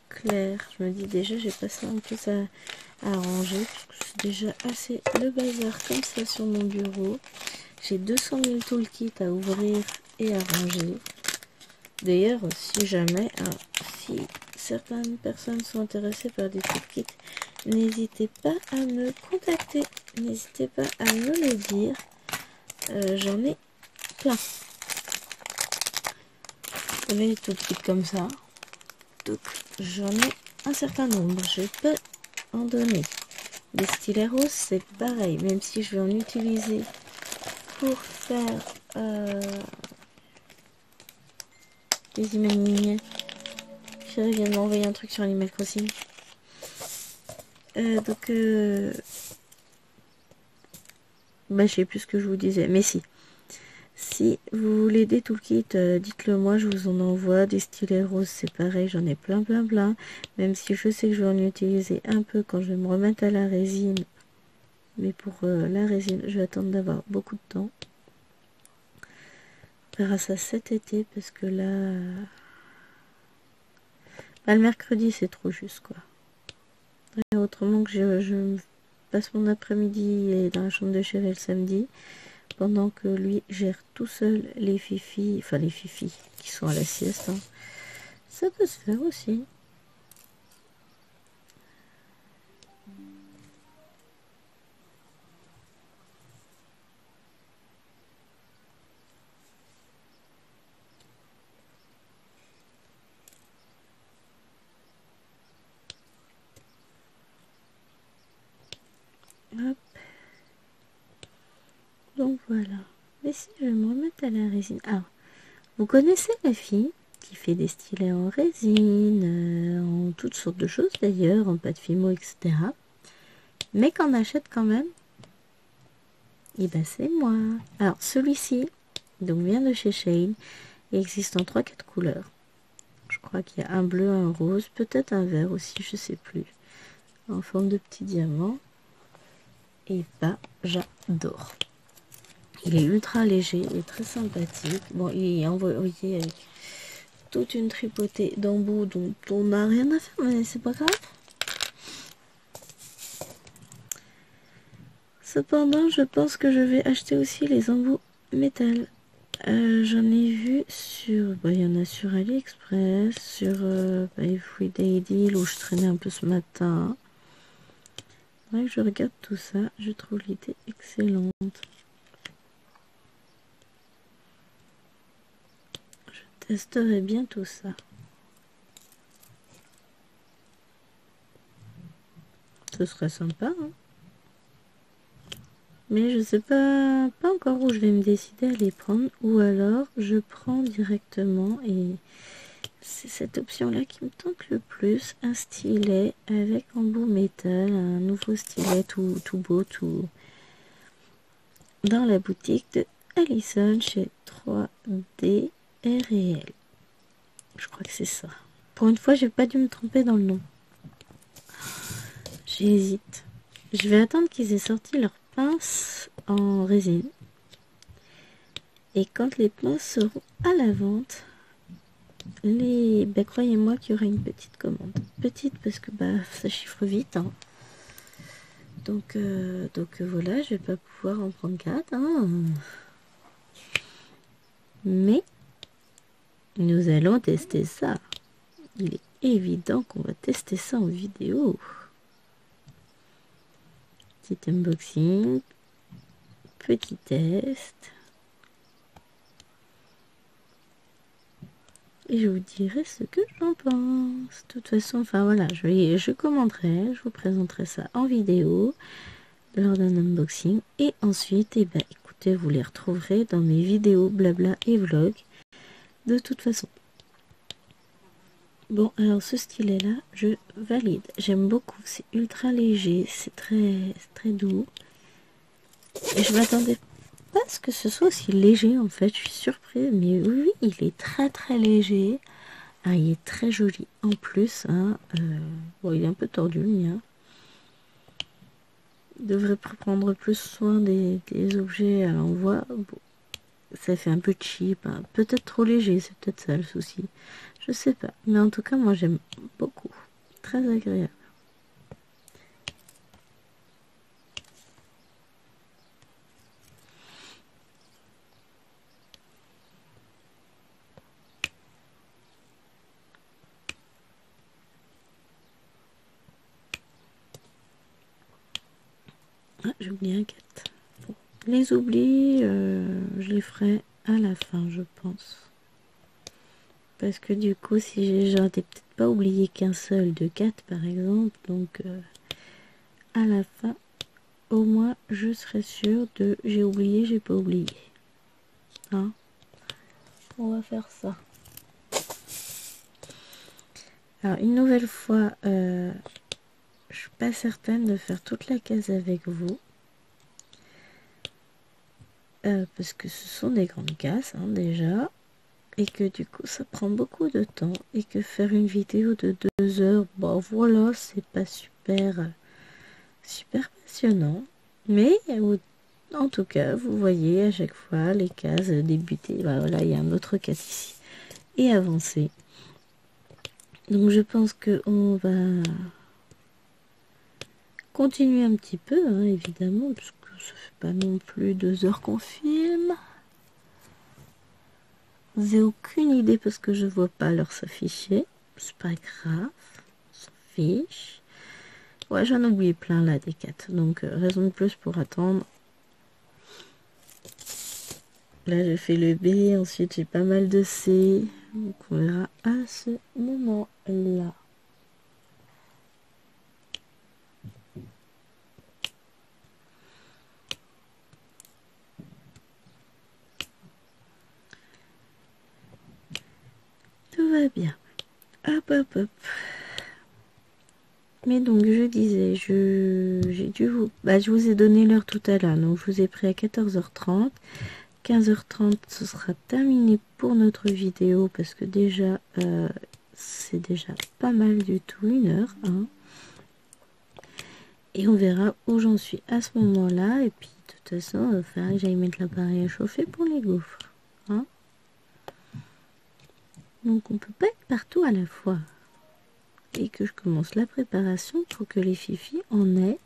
clair. Je me dis déjà, j'ai pas ça en plus à ranger, parce que c'est déjà assez le bazar comme ça sur mon bureau. J'ai 200 000 toolkits à ouvrir et à ranger. D'ailleurs, si jamais, si certaines personnes sont intéressées par des toolkits, n'hésitez pas à me contacter. N'hésitez pas à me le dire. J'en ai plein. Vous avez des toolkits comme ça. Donc, j'en ai un certain nombre. Je peux en donner. Les stylets roses, c'est pareil. Même si je vais en utiliser pour faire des emails. Chérie vient de m'envoyer un truc sur Animal Crossing. Je sais plus ce que je vous disais. Mais si vous voulez des toolkits, dites-le moi, je vous en envoie. Des stylets roses, c'est pareil, j'en ai plein. Même si je sais que je vais en utiliser un peu quand je vais me remettre à la résine. Mais pour la résine, je vais attendre d'avoir beaucoup de temps. On verra ça cet été, parce que là... le mercredi, c'est trop juste, quoi. Et autrement que je passe mon après-midi dans la chambre de chéri le samedi, pendant que lui gère tout seul les fifis qui sont à la sieste. Hein. Ça peut se faire aussi. Hop. Donc voilà. Mais si je vais me remettre à la résine. Alors, vous connaissez la fille qui fait des stylets en résine, en toutes sortes de choses d'ailleurs, en pâte fimo, etc. Mais qu'on achète quand même. Et c'est moi. Alors, celui-ci, donc vient de chez Shein, il existe en 3-4 couleurs. Je crois qu'il y a un bleu, un rose, peut-être un vert aussi, je sais plus. En forme de petit diamant. Et j'adore. Il est ultra léger et très sympathique. Bon, il est envoyé avec toute une tripotée d'embouts dont on n'a rien à faire, mais c'est pas grave. Cependant, je pense que je vais acheter aussi les embouts métal. J'en ai vu sur... il y en a sur AliExpress, sur Everyday Deal où je traînais un peu ce matin. Ouais, je regarde tout ça, je trouve l'idée excellente. Je testerai bien tout ça. Ce serait sympa, hein. Mais je sais pas encore où je vais me décider à les prendre. Ou alors je prends directement, et c'est cette option-là qui me tente le plus, un stylet avec embout métal, un nouveau stylet tout beau, tout dans la boutique de Alison chez 3D Réel. Je crois que c'est ça. Pour une fois, j'ai pas dû me tromper dans le nom. J'hésite. Je vais attendre qu'ils aient sorti leurs pinces en résine. Et quand les pinces seront à la vente, croyez-moi qu'il y aura une petite commande. Petite parce que ça chiffre vite. Hein. Donc voilà, je vais pas pouvoir en prendre 4. Hein. Mais nous allons tester ça. Il est évident qu'on va tester ça en vidéo. Petit unboxing. Petit test. Et je vous dirai ce que j'en pense. De toute façon, enfin voilà, je commenterai, je vous présenterai ça en vidéo lors d'un unboxing. Et ensuite, écoutez, vous les retrouverez dans mes vidéos blabla et vlog. De toute façon. Bon, alors ce stylet-là, je valide. J'aime beaucoup. C'est ultra léger, c'est très doux. Et je m'attendais pas à ce que ce soit aussi léger en fait. Je suis surprise, mais oui, il est très léger. Ah, il est très joli en plus. Hein, bon, il est un peu tordu, le mien. Il devrait prendre plus soin des objets à l'envoi. Bon, ça fait un peu cheap, hein. Peut-être trop léger, c'est peut-être ça le souci. Je sais pas, mais en tout cas, moi j'aime beaucoup. Très agréable. Ah, j'ai oublié un 4. Bon, les oublis, je les ferai à la fin, je pense. Parce que du coup, si j'aurais peut-être pas oublié qu'un seul de 4 par exemple, donc à la fin, au moins je serai sûre de j'ai oublié, j'ai pas oublié. Hein, on va faire ça. Alors une nouvelle fois, je suis pas certaine de faire toute la case avec vous. Parce que ce sont des grandes cases hein, déjà. Et que du coup ça prend beaucoup de temps. Et que faire une vidéo de 2 heures, bon voilà, c'est pas super passionnant. Mais en tout cas, vous voyez à chaque fois les cases débuter. Voilà, il y a un autre case ici. Et avancer. Donc je pense qu'on va continuer un petit peu, hein, évidemment, parce que ça fait pas non plus 2 heures qu'on filme. J'ai aucune idée parce que je vois pas leur s'afficher. C'est pas grave, on s'en fiche. Ouais, j'en ai oublié plein là des 4, donc raison de plus pour attendre. Là j'ai fait le B, ensuite j'ai pas mal de C, donc on verra à ce moment-là. Tout va bien. Hop. Mais donc je disais, je vous ai donné l'heure tout à l'heure, donc je vous ai pris à 14h30. 15h30, ce sera terminé pour notre vidéo parce que déjà, c'est déjà pas mal du tout, 1 heure. Hein. Et on verra où j'en suis à ce moment-là. Et puis, de toute façon, il va falloir que j'aille mettre l'appareil à chauffer pour les gaufres. Hein. Donc, on peut pas être partout à la fois. Et que je commence la préparation pour que les fifis en aient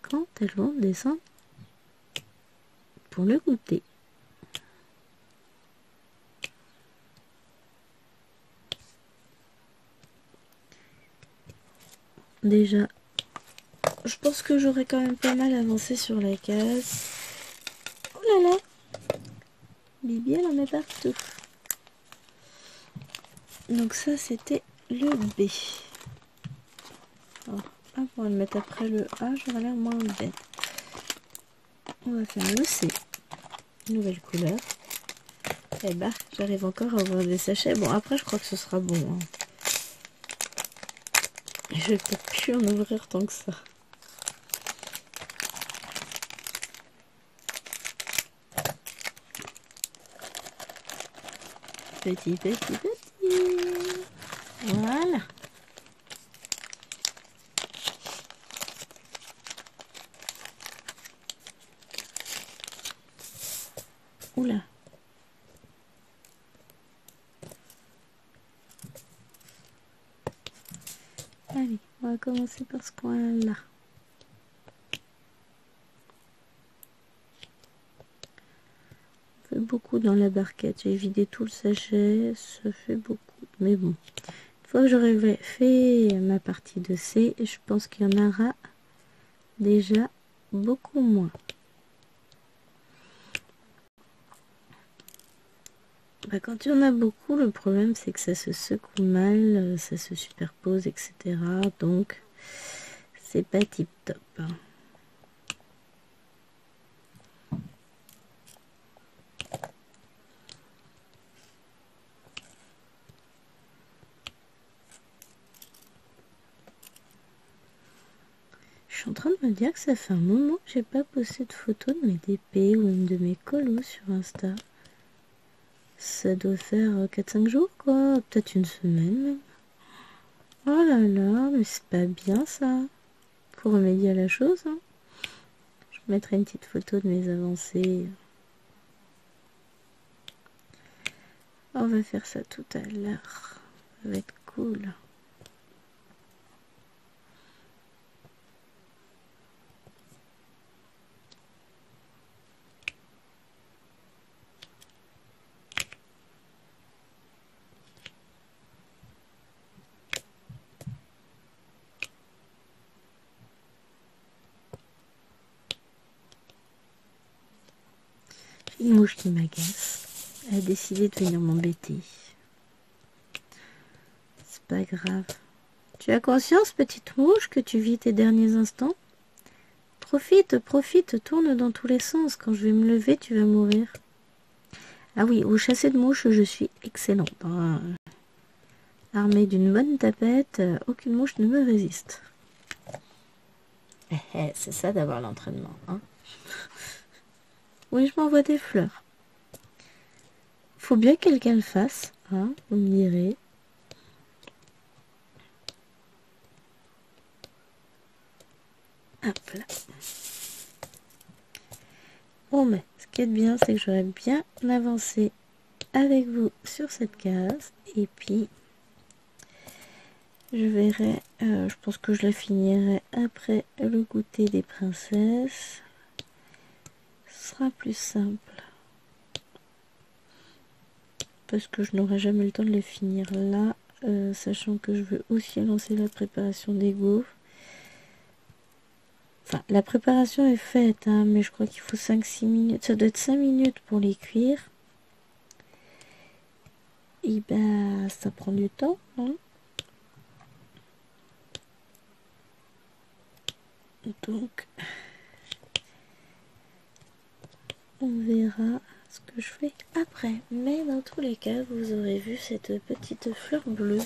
quand elles vont descendre pour le goûter. Déjà, je pense que j'aurais quand même pas mal avancé sur la case. Oh là là, Bibi elle en met partout. Donc ça c'était le B. Alors, hop, on va le mettre après le A, j'aurais l'air moins bête. On va faire le C. Nouvelle couleur. Et bah, j'arrive encore à ouvrir des sachets. Bon, après, je crois que ce sera bon. Hein. Je vais peut-être plus en ouvrir tant que ça. Petit. Voilà. On va commencer par ce coin-là. On fait beaucoup dans la barquette. J'ai vidé tout le sachet. Ça fait beaucoup. Mais bon. Une fois que j'aurai fait ma partie de C, je pense qu'il y en aura déjà beaucoup moins. Bah, quand il y en a beaucoup, le problème c'est que ça se secoue mal, ça se superpose, etc. Donc c'est pas tip top. Je suis en train de me dire que ça fait un moment que j'ai pas posté de photos de mes DP ou même de mes colos sur Insta. Ça doit faire 4-5 jours quoi, peut-être une semaine même. Oh là là, mais c'est pas bien ça. Faut remédier à la chose. Hein. Je mettrai une petite photo de mes avancées. On va faire ça tout à l'heure. Ça va être cool. Une mouche qui m'agace. Elle a décidé de venir m'embêter. C'est pas grave. Tu as conscience, petite mouche, que tu vis tes derniers instants? Profite, profite, tourne dans tous les sens. Quand je vais me lever, tu vas mourir. Ah oui, au chasser de mouches, je suis excellente. Hein. Armée d'une bonne tapette, aucune mouche ne me résiste. C'est ça d'avoir l'entraînement. Hein. Oui, je m'envoie des fleurs. Faut bien que quelqu'un le fasse, hein, vous me direz. Hop là. Bon, mais ce qui est bien, c'est que j'aurais bien avancé avec vous sur cette case. Et puis, je verrai, je pense que je la finirai après le goûter des princesses. Ce sera plus simple. Parce que je n'aurai jamais le temps de les finir là. Sachant que je veux aussi lancer la préparation des gaufres. Enfin, la préparation est faite, hein, mais je crois qu'il faut 5-6 minutes. Ça doit être 5 minutes pour les cuire. Et ben, ça prend du temps. Hein. Donc, on verra ce que je fais après. Mais dans tous les cas, vous aurez vu cette petite fleur bleue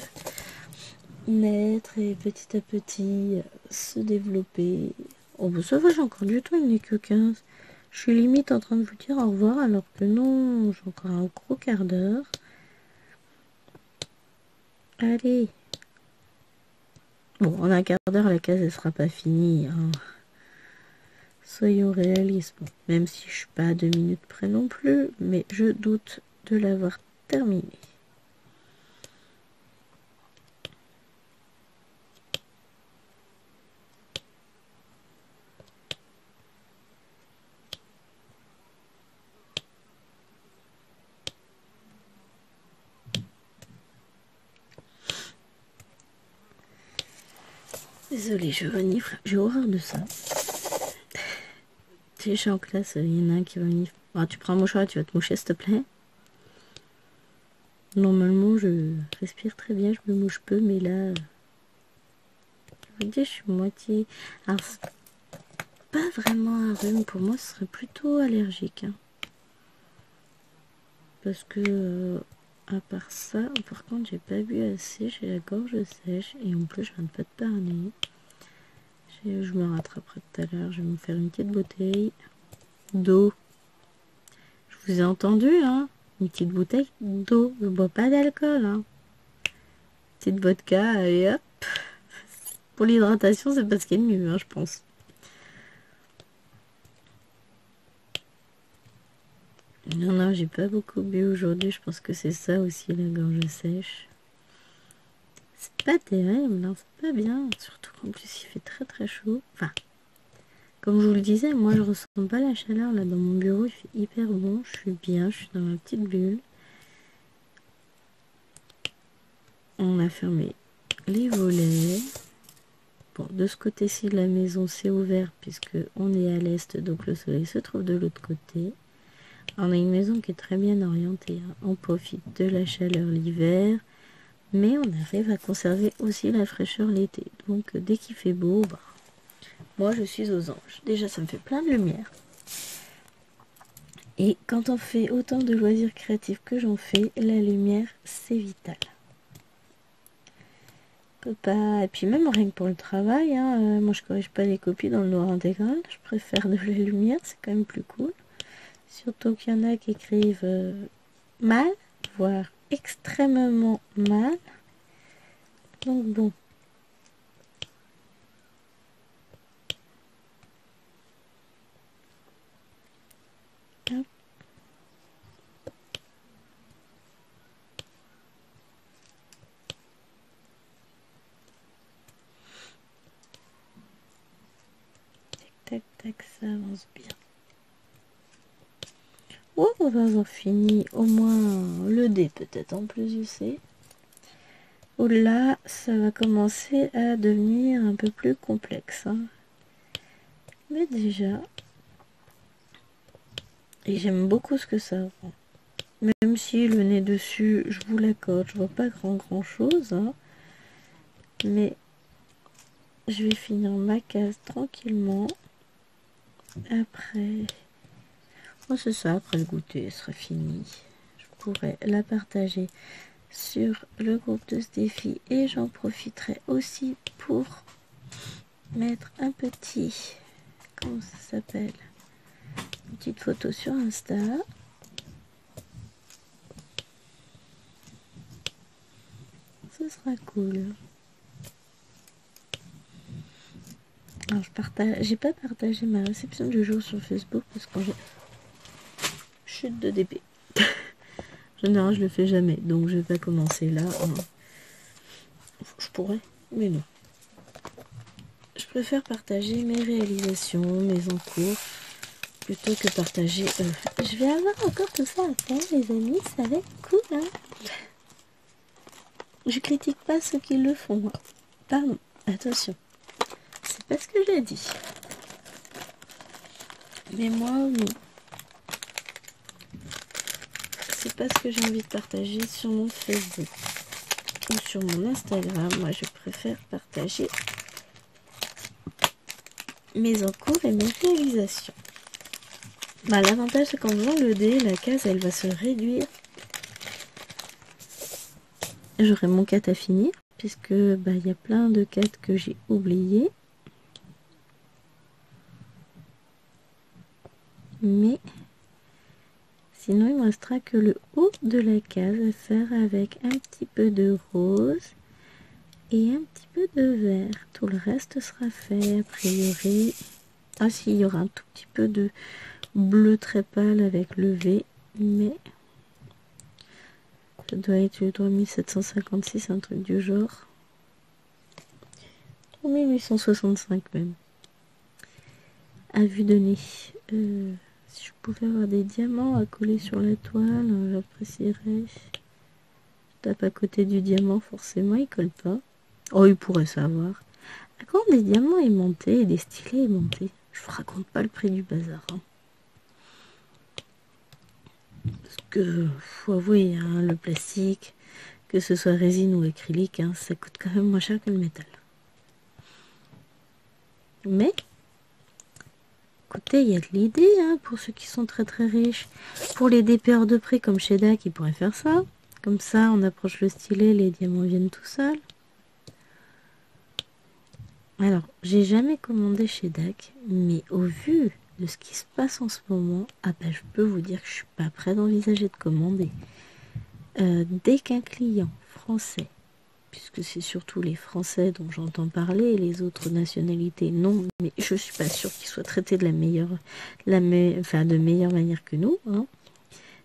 naître et petit à petit se développer. Oh, bah ça va, j'ai encore du temps, il n'est que 15. Je suis limite en train de vous dire au revoir, alors que non, j'ai encore un gros quart d'heure. Allez. Bon, en un quart d'heure, la case, elle sera pas finie. Hein. Soyons réalistes. Bon, même si je suis pas à 2 minutes près non plus, mais je doute de l'avoir terminé. Désolée, je renifle. J'ai horreur de ça. Tu sais, je suis en classe, il y en a un qui renifle. Ah, tu prends un mouchoir, tu vas te moucher, s'il te plaît. Normalement, je respire très bien, je me mouche peu, mais là, je vous dis, je suis moitié... Alors, c'est pas vraiment un rhume, pour moi, ce serait plutôt allergique. Hein. Parce que, à part ça, par contre, j'ai pas bu assez, j'ai la gorge sèche, et en plus, je viens pas de parler. Je me rattraperai tout à l'heure, je vais me faire une petite bouteille d'eau. Je vous ai entendu, hein? Une petite bouteille d'eau, je bois pas d'alcool, hein. Petite vodka, et hop. Pour l'hydratation, c'est pas ce qu'il y a de mieux, hein, je pense. Non, non, j'ai pas beaucoup bu aujourd'hui. Je pense que c'est ça aussi, la gorge sèche. C'est pas terrible, hein, c'est pas bien. Surtout qu'en plus il fait très très chaud. Enfin, comme je vous le disais, moi je ressens pas la chaleur là dans mon bureau, il fait hyper bon, je suis bien, je suis dans ma petite bulle. On a fermé les volets. Bon, de ce côté-ci de la maison c'est ouvert puisque on est à l'est, donc le soleil se trouve de l'autre côté. On a une maison qui est très bien orientée, hein. On profite de la chaleur l'hiver, mais on arrive à conserver aussi la fraîcheur l'été. Donc dès qu'il fait beau, bah, moi je suis aux anges. Déjà ça me fait plein de lumière. Et quand on fait autant de loisirs créatifs que j'en fais, la lumière c'est vital. Pas... Et puis même rien que pour le travail, hein, moi je corrige pas les copies dans le noir intégral, je préfère de la lumière, c'est quand même plus cool. Surtout qu'il y en a qui écrivent mal, voire extrêmement mal. Donc bon. Hop. Tac, tac, ça avance bien. Oh, on va avoir fini au moins le dé peut-être en plus, je sais. Oh là, ça va commencer à devenir un peu plus complexe, hein. Mais déjà, et j'aime beaucoup ce que ça rend. Même si le nez dessus, je vous l'accorde, je vois pas grand chose, hein. Mais je vais finir ma case tranquillement. Après, oh, c'est ça, après le goûter sera fini. Je pourrais la partager sur le groupe de ce défi et j'en profiterai aussi pour mettre un petit, comment ça s'appelle, une petite photo sur Insta. Ce sera cool. Alors j'ai pas partagé ma réception du jour sur Facebook parce que j'ai chute de DP. En général je le fais jamais, donc je vais pas commencer là, hein. Je pourrais, mais non. Je préfère partager mes réalisations, mes encours, plutôt que partager... Je vais avoir encore tout ça à faire, les amis, ça va être cool, hein. Je critique pas ceux qui le font. Pardon, attention. C'est pas ce que j'ai dit. Mais moi, non. C'est pas ce que j'ai envie de partager sur mon Facebook ou sur mon Instagram. Moi, je préfère partager mes encours et mes réalisations. Bah, l'avantage, c'est qu'en faisant le dé, la case, elle va se réduire. J'aurai mon 4 à finir, puisque bah, y a plein de 4 que j'ai oubliés. Mais sinon, il ne me restera que le haut de la case à faire avec un petit peu de rose et un petit peu de vert. Tout le reste sera fait, a priori. Ah si, il y aura un tout petit peu de bleu très pâle avec le V, mais ça doit être le 3756, un truc du genre. Ou 1865 même. À vue de nez. Si je pouvais avoir des diamants à coller sur la toile, j'apprécierais. Je tape à côté du diamant, forcément, il colle pas. Oh, il pourrait savoir. À quand des diamants aimantés et des stylés aimantés? Je vous raconte pas le prix du bazar, hein. Parce que, faut avouer, hein, le plastique, que ce soit résine ou acrylique, hein, ça coûte quand même moins cher que le métal. Mais, écoutez, il y a de l'idée, hein, pour ceux qui sont très très riches. Pour les DPR de prix comme chez DAC, ils pourraient faire ça. Comme ça, on approche le stylet, les diamants viennent tout seuls. Alors, j'ai jamais commandé chez DAC, mais au vu de ce qui se passe en ce moment, ah bah, je peux vous dire que je suis pas prête d'envisager de commander. Dès qu'un client français, puisque c'est surtout les Français dont j'entends parler, les autres nationalités non, mais je suis pas sûre qu'ils soient traités de de meilleure manière que nous, hein.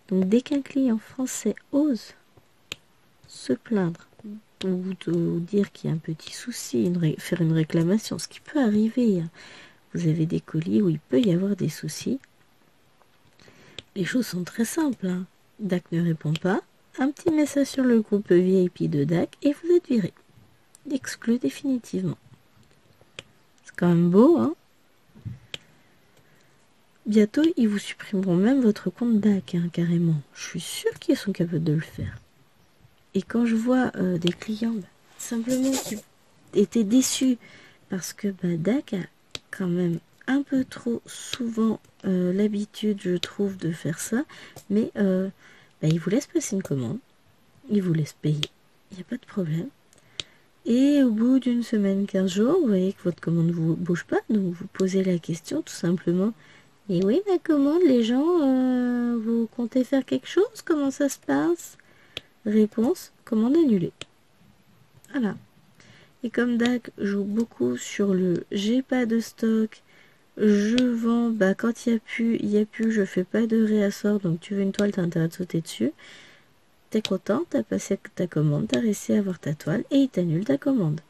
Donc dès qu'un client français ose se plaindre ou de dire qu'il y a un petit souci, faire une réclamation, ce qui peut arriver. Hein. Vous avez des colis où il peut y avoir des soucis. Les choses sont très simples. Hein. DAC ne répond pas. Un petit message sur le groupe VIP de DAC et vous êtes viré. Exclu définitivement. C'est quand même beau, hein. Bientôt, ils vous supprimeront même votre compte DAC, hein, carrément. Je suis sûre qu'ils sont capables de le faire. Et quand je vois des clients, simplement qui étaient déçus parce que DAC a quand même un peu trop souvent l'habitude, je trouve, de faire ça, mais ils vous laissent passer une commande, ils vous laissent payer, il n'y a pas de problème. Et au bout d'une semaine, 15 jours, vous voyez que votre commande ne vous bouge pas, donc vous posez la question tout simplement. Et oui, ma commande, les gens, vous comptez faire quelque chose? Comment ça se passe? Réponse, commande annulée. Voilà. Et comme DAC joue beaucoup sur le j'ai pas de stock, je vends, quand il y a plus, je fais pas de réassort, donc tu veux une toile, t'as intérêt de sauter dessus. T'es content, t'as passé ta commande, t'as réussi à avoir ta toile et ils t'annulent ta commande.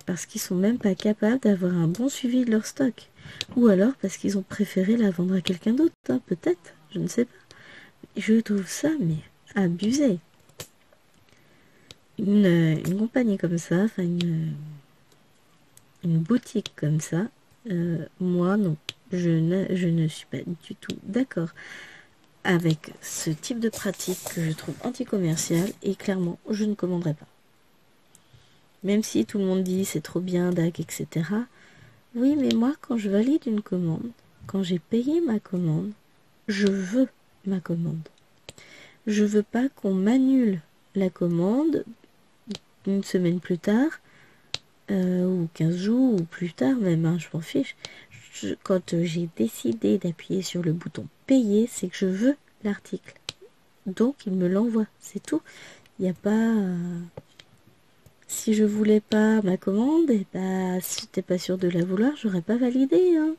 Parce qu'ils sont même pas capables d'avoir un bon suivi de leur stock. Ou alors parce qu'ils ont préféré la vendre à quelqu'un d'autre, hein, peut-être, je ne sais pas. Je trouve ça, mais abusé. Une compagnie comme ça, enfin une boutique comme ça, moi non, je ne suis pas du tout d'accord avec ce type de pratique que je trouve anti-commercial et clairement je ne commanderai pas. Même si tout le monde dit c'est trop bien, DAC, etc. Oui, mais moi quand je valide une commande, quand j'ai payé ma commande, je veux ma commande. Je veux pas qu'on m'annule la commande une semaine plus tard, ou 15 jours, ou plus tard même, hein, je m'en fiche. Quand j'ai décidé d'appuyer sur le bouton payer, c'est que je veux l'article. Donc il me l'envoie, c'est tout. Il n'y a pas... Si je voulais pas ma commande, et si j'étais pas sûre de la vouloir, j'aurais pas validé. Hein.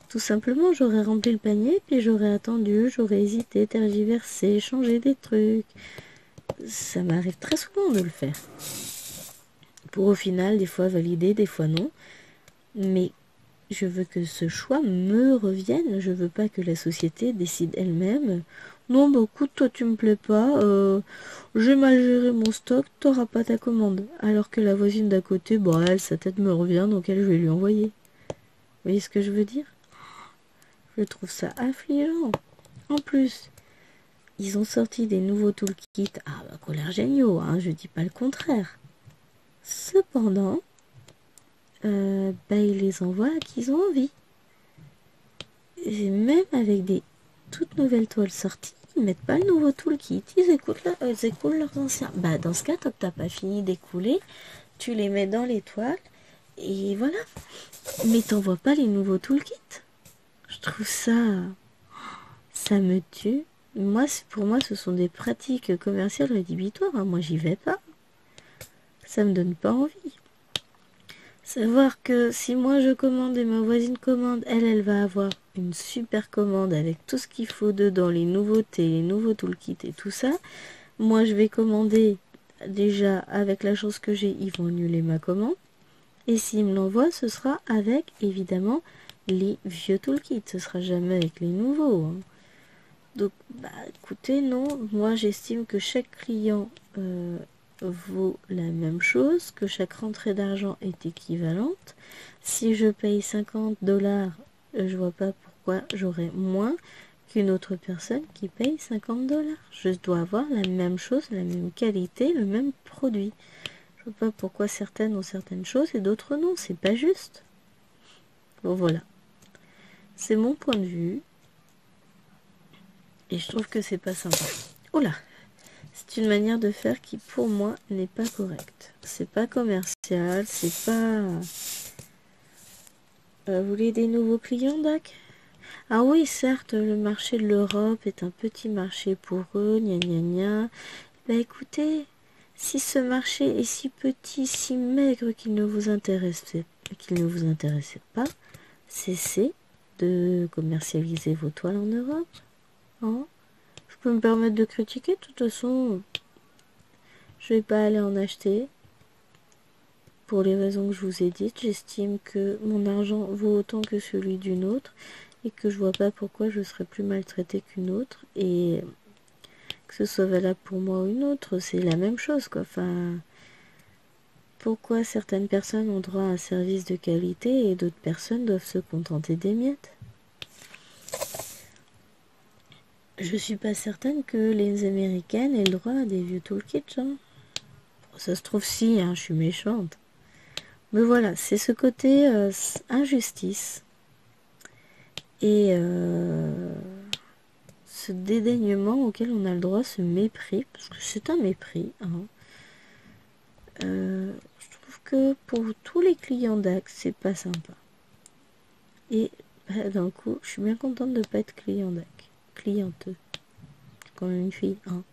Tout simplement, j'aurais rempli le panier, puis j'aurais attendu, j'aurais hésité, tergiversé, changé des trucs. Ça m'arrive très souvent de le faire. Pour au final, des fois valider, des fois non. Mais je veux que ce choix me revienne. Je veux pas que la société décide elle-même. Non, écoute, toi tu me plais pas, j'ai mal géré mon stock, t'auras pas ta commande. Alors que la voisine d'à côté, elle, sa tête me revient, donc elle, je vais lui envoyer. Vous voyez ce que je veux dire? Je trouve ça affligeant. En plus, ils ont sorti des nouveaux toolkits, qui ont l'air géniaux, hein, je dis pas le contraire. Cependant, ils les envoient à qui ils ont envie. Et même avec des toutes nouvelles toiles sorties, ils mettent pas le nouveau toolkit, ils écoulent leurs anciens. Dans ce cas, tant que t'as pas fini d'écouler, tu les mets dans les toiles et voilà. Mais t'envoies pas les nouveaux toolkits. Je trouve ça me tue. Pour moi, ce sont des pratiques commerciales rédhibitoires. Hein. Moi, j'y vais pas. Ça me donne pas envie. Savoir que si moi je commande et ma voisine commande, elle va avoir une super commande avec tout ce qu'il faut dedans, les nouveautés, les nouveaux toolkits et tout ça. Moi je vais commander déjà avec la chance que j'ai, ils vont annuler ma commande. Et s'ils me l'envoient, ce sera avec évidemment les vieux toolkits. Ce sera jamais avec les nouveaux. Hein. Donc écoutez, non, moi j'estime que chaque client vaut la même chose, que chaque rentrée d'argent est équivalente. Si je paye 50$, je vois pas pourquoi j'aurais moins qu'une autre personne qui paye 50$. Je dois avoir la même chose, la même qualité, le même produit. Je vois pas pourquoi certaines ont certaines choses et d'autres non, c'est pas juste. Bon voilà. C'est mon point de vue. Et je trouve que c'est pas sympa. Oh là! C'est une manière de faire qui, pour moi, n'est pas correcte. C'est pas commercial, c'est pas... vous voulez des nouveaux clients, DAC? Ah oui, certes, le marché de l'Europe est un petit marché pour eux, gna gna gna. Écoutez, si ce marché est si petit, si maigre qu'il ne vous intéressait pas, cessez de commercialiser vos toiles en Europe. Hein? Je peux me permettre de critiquer, de toute façon... Je vais pas aller en acheter. Pour les raisons que je vous ai dites, j'estime que mon argent vaut autant que celui d'une autre et que je vois pas pourquoi je serais plus maltraitée qu'une autre. Et que ce soit valable pour moi ou une autre, c'est la même chose, quoi. Enfin, pourquoi certaines personnes ont droit à un service de qualité et d'autres personnes doivent se contenter des miettes? Je suis pas certaine que les Américaines aient le droit à des vieux toolkits, hein. Ça se trouve si, hein, je suis méchante. Mais voilà, c'est ce côté injustice et ce dédaignement auquel on a le droit, ce mépris, parce que c'est un mépris, hein. Je trouve que pour tous les clients d'Axe, c'est pas sympa. Et bah, d'un coup, je suis bien contente de pas être client d'Axe. Clienteux. Comme une fille, hein.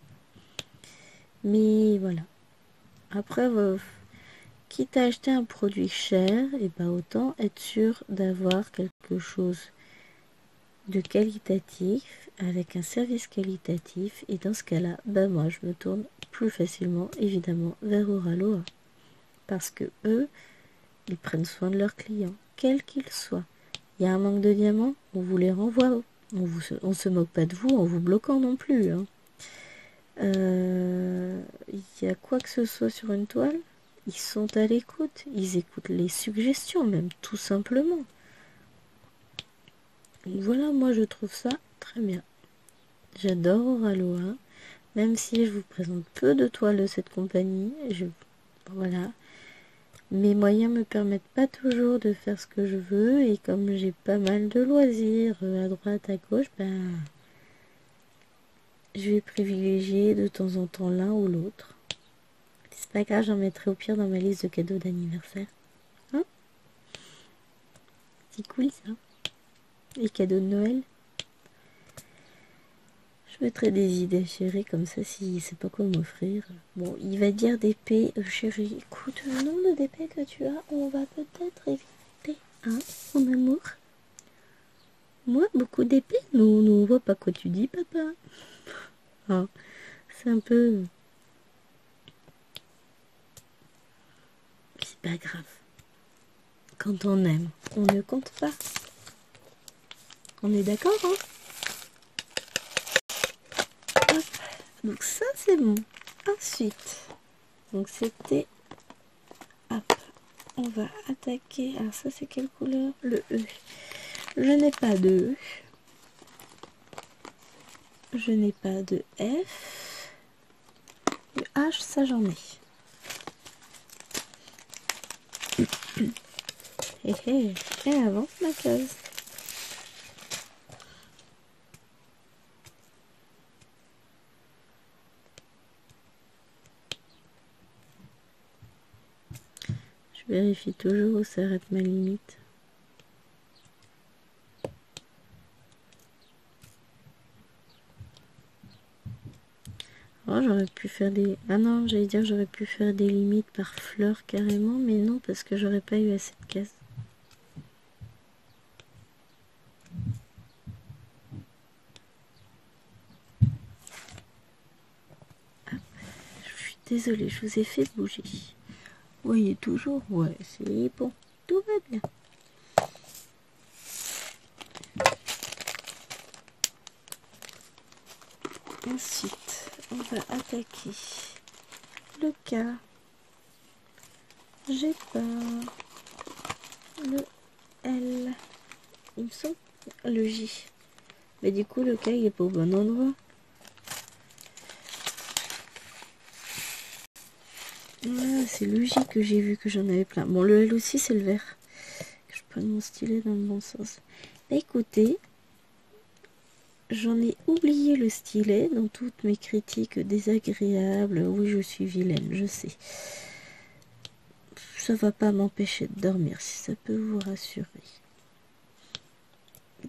Mais voilà. Après, quitte à acheter un produit cher, et bah autant être sûr d'avoir quelque chose de qualitatif, avec un service qualitatif. Et dans ce cas-là, bah moi, je me tourne plus facilement, évidemment, vers Oraloa. Parce que eux, ils prennent soin de leurs clients, quels qu'ils soient. Il y a un manque de diamants, on vous les renvoie. On se moque pas de vous en vous bloquant non plus, hein. Il y a quoi que ce soit sur une toile, ils sont à l'écoute, ils écoutent les suggestions même, tout simplement. Donc voilà, moi je trouve ça très bien. J'adore Oraloa, même si je vous présente peu de toiles de cette compagnie. Voilà. Mes moyens me permettent pas toujours de faire ce que je veux, et comme j'ai pas mal de loisirs à droite, à gauche, ben je vais privilégier de temps en temps l'un ou l'autre. C'est pas grave, j'en mettrai au pire dans ma liste de cadeaux d'anniversaire. Hein? C'est cool ça. Les cadeaux de Noël. Je mettrai des idées chérie comme ça si c'est pas quoi m'offrir. Bon, il va dire d'épée. Chérie, écoute, le nombre d'épées que tu as, on va peut-être éviter. Hein, mon amour? Moi, beaucoup d'épées? Non, non, on voit pas quoi tu dis, papa. Ah, c'est un peu... C'est pas grave. Quand on aime, on ne compte pas. On est d'accord, hein? Hop. Donc ça, c'est bon. Ensuite, donc c'était... Hop. On va attaquer... Alors ça, c'est quelle couleur? Le E. Je n'ai pas de E. Je n'ai pas de F. Le H, ça j'en ai. Hé hé, elle avance ma case. Je vérifie toujours où s'arrête ma limite. Oh, j'aurais pu faire des... Ah non, j'allais dire j'aurais pu faire des limites par fleur carrément, mais non, parce que j'aurais pas eu assez de cases. Hop. Je suis désolée, je vous ai fait bouger. Vous voyez toujours? Ouais, c'est bon. Tout va bien. Ensuite, on va attaquer le K. J'ai pas le L. Il me semble le J. Mais du coup, le K, il est pas au bon endroit. Ah, c'est le J que j'ai vu que j'en avais plein. Bon, le L aussi, c'est le vert. Que je prenne mon stylet dans le bon sens. Bah, écoutez, j'en ai oublié le stylet dans toutes mes critiques désagréables. Oui, je suis vilaine, je sais. Ça va pas m'empêcher de dormir, si ça peut vous rassurer.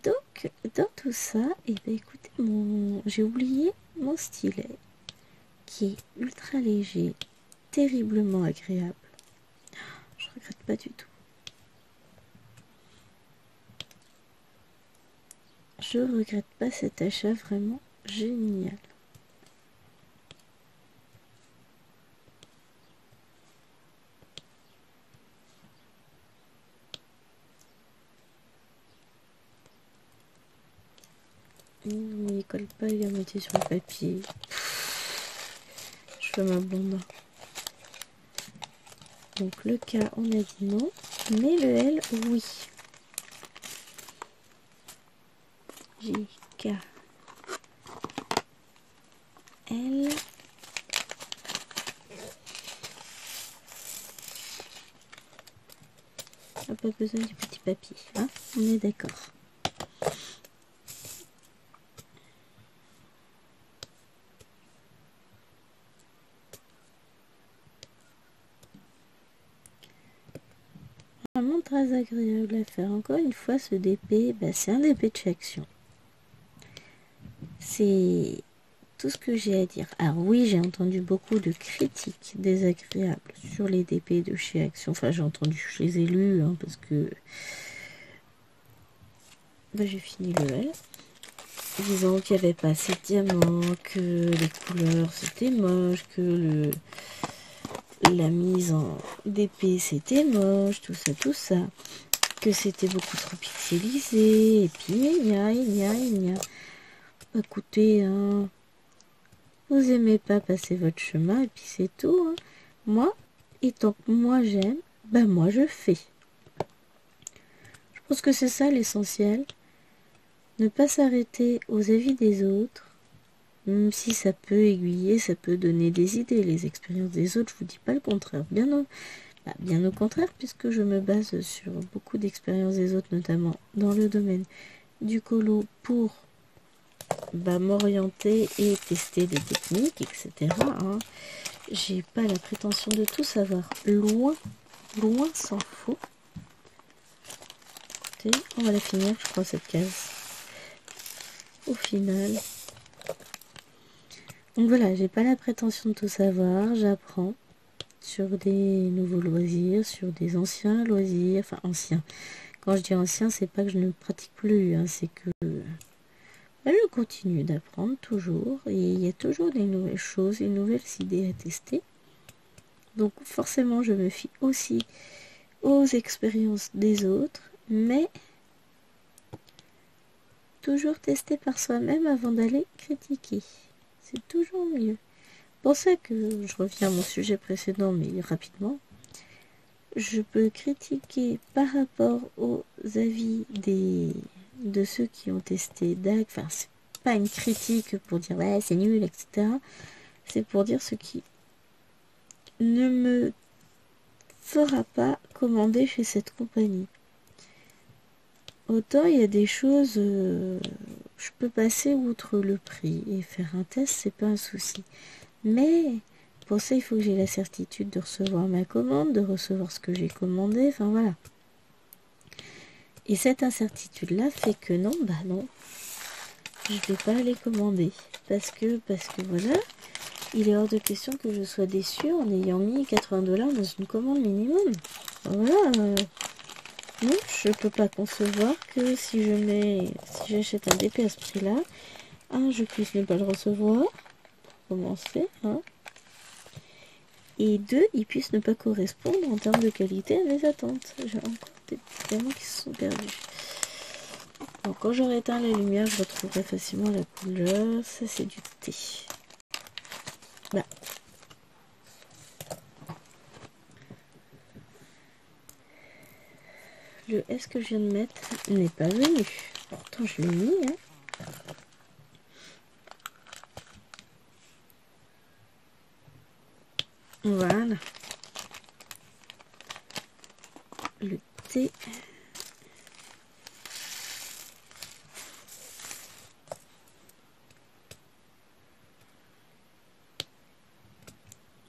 Donc, dans tout ça, et ben écoutez, j'ai oublié mon stylet, qui est ultra léger, terriblement agréable. Je regrette pas du tout. Je regrette pas cet achat, vraiment génial. colle pas la moitié sur le papier. Je fais ma bombe. Donc le K, on a dit non, mais le L, oui. J, K, L. On n'a pas besoin du petit papier, hein? On est d'accord. Vraiment très agréable à faire. Encore une fois, ce DP, c'est un DP de chez Action. C'est tout ce que j'ai à dire. Alors oui, j'ai entendu beaucoup de critiques désagréables sur les DP de chez Action. Enfin, j'ai entendu, je les ai lus, hein, parce que j'ai fini le L. Disant qu'il n'y avait pas assez de diamants, que les couleurs c'était moche, que la mise en DP c'était moche, tout ça, que c'était beaucoup trop pixelisé, et puis il y a. Écoutez, hein, vous aimez pas passer votre chemin, et puis c'est tout, hein. Moi, et tant que moi j'aime, moi je fais. Je pense que c'est ça l'essentiel. Ne pas s'arrêter aux avis des autres, même si ça peut aiguiller, ça peut donner des idées. Les expériences des autres, je vous dis pas le contraire. Bien au contraire, puisque je me base sur beaucoup d'expériences des autres, notamment dans le domaine du colo, pour m'orienter et tester des techniques, etc. Hein. J'ai pas la prétention de tout savoir. Loin s'en faut. Écoutez, on va la finir, je crois, cette case. Au final. Donc voilà, j'ai pas la prétention de tout savoir, j'apprends sur des nouveaux loisirs, sur des anciens loisirs, enfin anciens. Quand je dis anciens, c'est pas que je ne pratique plus, hein, c'est que je continue d'apprendre toujours, et il y a toujours des nouvelles choses, des nouvelles idées à tester. Donc forcément, je me fie aussi aux expériences des autres, mais toujours tester par soi-même avant d'aller critiquer. C'est toujours mieux. Pour ça que je reviens à mon sujet précédent, mais rapidement. Je peux critiquer par rapport aux avis de ceux qui ont testé DAG. Enfin, c'est pas une critique pour dire ouais, c'est nul, etc. C'est pour dire ce qui ne me fera pas commander chez cette compagnie. Autant il y a des choses, je peux passer outre le prix et faire un test, c'est pas un souci. Mais pour ça, il faut que j'ai la certitude de recevoir ma commande, de recevoir ce que j'ai commandé, enfin voilà. Et cette incertitude-là fait que non, je vais pas aller commander. Parce que voilà, il est hors de question que je sois déçue en ayant mis 80$ dans une commande minimum. Voilà, non, je peux pas concevoir que si j'achète un DP à ce prix-là, je puisse ne pas le recevoir, commencer, hein. Et 2, il puisse ne pas correspondre en termes de qualité à mes attentes. J'ai encore des diamants qui se sont perdus. Donc quand j'aurai éteint la lumière, je retrouverai facilement la couleur. Ça, c'est du thé. Le S que je viens de mettre n'est pas venu. Pourtant, je l'ai mis, hein. Voilà. Le thé.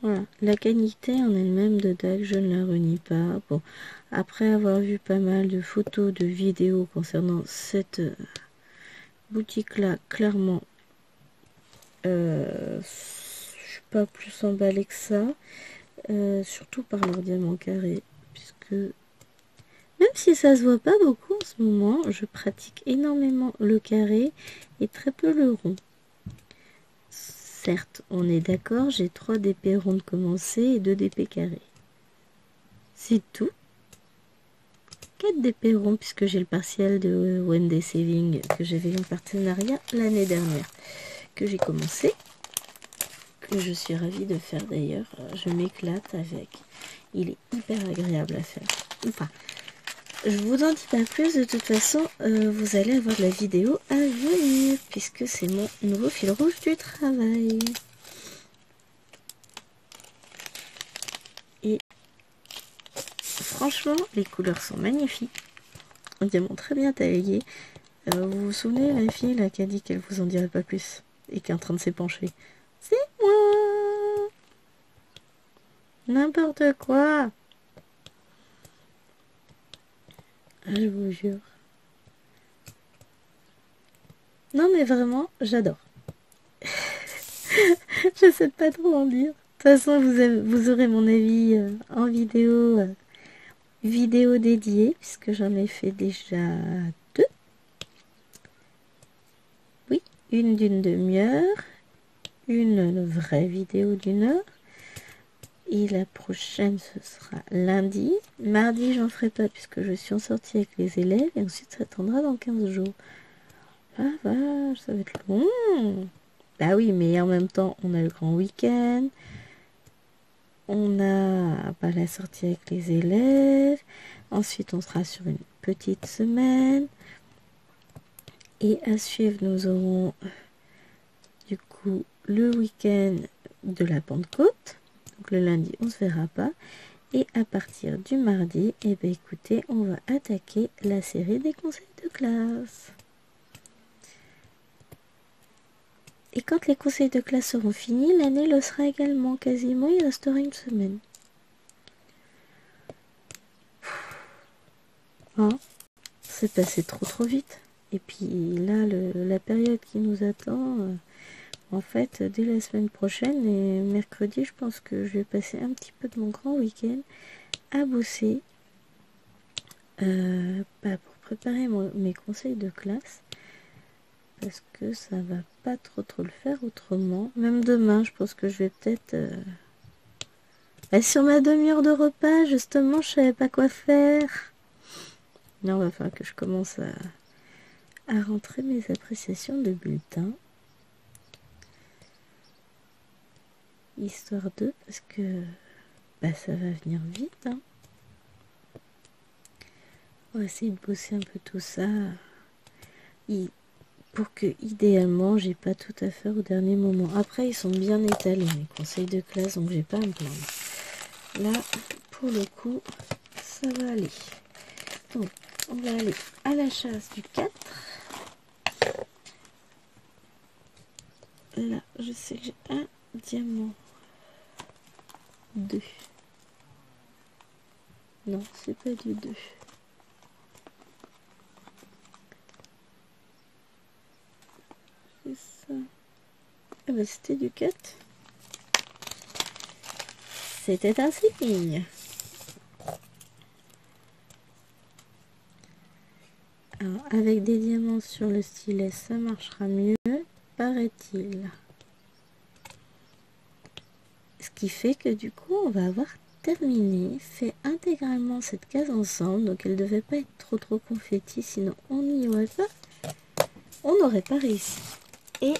Voilà. La qualité en elle-même de DAG, je ne la renie pas. Bon, après avoir vu pas mal de photos, de vidéos concernant cette boutique-là, clairement, je suis pas plus emballée que ça. Surtout par leur diamant carré, puisque même si ça se voit pas beaucoup en ce moment, je pratique énormément le carré et très peu le rond. Certes, on est d'accord, j'ai 3 DP ronds de commencer et 2 DP carrés. C'est tout. quête des Perrons, puisque j'ai le partiel de One Day Saving que j'avais en partenariat l'année dernière, que j'ai commencé, que je suis ravie de faire d'ailleurs. Je m'éclate avec. Il est hyper agréable à faire. Enfin, je vous en dis pas plus, de toute façon, vous allez avoir la vidéo à venir, puisque c'est mon nouveau fil rouge du travail. Et franchement, les couleurs sont magnifiques. Un diamant très bien taillé. Vous vous souvenez, la fille là qui a dit qu'elle vous en dirait pas plus et qui est en train de s'épancher? C'est moi! N'importe quoi! Ah, je vous jure. Non mais vraiment, j'adore. Je sais pas trop en dire. De toute façon, vous aurez mon avis en vidéo dédiée, puisque j'en ai fait déjà 2. Oui, une d'une demi-heure, une vraie vidéo d'1 heure. Et la prochaine, ce sera lundi. Mardi, j'en ferai pas puisque je suis en sortie avec les élèves. Et ensuite, ça attendra dans 15 jours. Ah vache, ça va être long. Bah oui, mais en même temps, on a le grand week-end. On a la sortie avec les élèves. Ensuite, on sera sur une petite semaine. Et à suivre, nous aurons du coup le week-end de la Pentecôte. Donc le lundi, on se verra pas. Et à partir du mardi, eh ben écoutez, on va attaquer la série des conseils de classe. Et quand les conseils de classe seront finis, l'année le sera également. Quasiment, il restera une semaine. Hein, c'est passé trop vite. Et puis là, la période qui nous attend, en fait, dès la semaine prochaine et mercredi, je pense que je vais passer un petit peu de mon grand week-end à bosser pour préparer mes conseils de classe. Parce que ça va pas trop le faire autrement. Même demain, je pense que je vais peut-être... sur ma demi-heure de repas, justement, je savais pas quoi faire. Non, il va falloir que je commence à rentrer mes appréciations de bulletins. Histoire de... Parce que... ça va venir vite, hein. On va essayer de bosser un peu tout ça. Pour que, idéalement, j'ai pas tout à faire au dernier moment. Après, ils sont bien étalés, mes conseils de classe, donc j'ai pas à me plaindre. Là, pour le coup, ça va aller. Donc, on va aller à la chasse du 4. Là, je sais que j'ai un diamant. 2. Non, c'est pas du 2. C'est ça. Ah bah c'était du 4. C'était un signe. Alors, avec des diamants sur le stylet, ça marchera mieux, paraît-il. Ce qui fait que du coup, on va avoir terminé, fait intégralement cette case ensemble. Donc, elle ne devait pas être trop confetti, sinon on n'y aurait pas. On n'aurait pas réussi. Et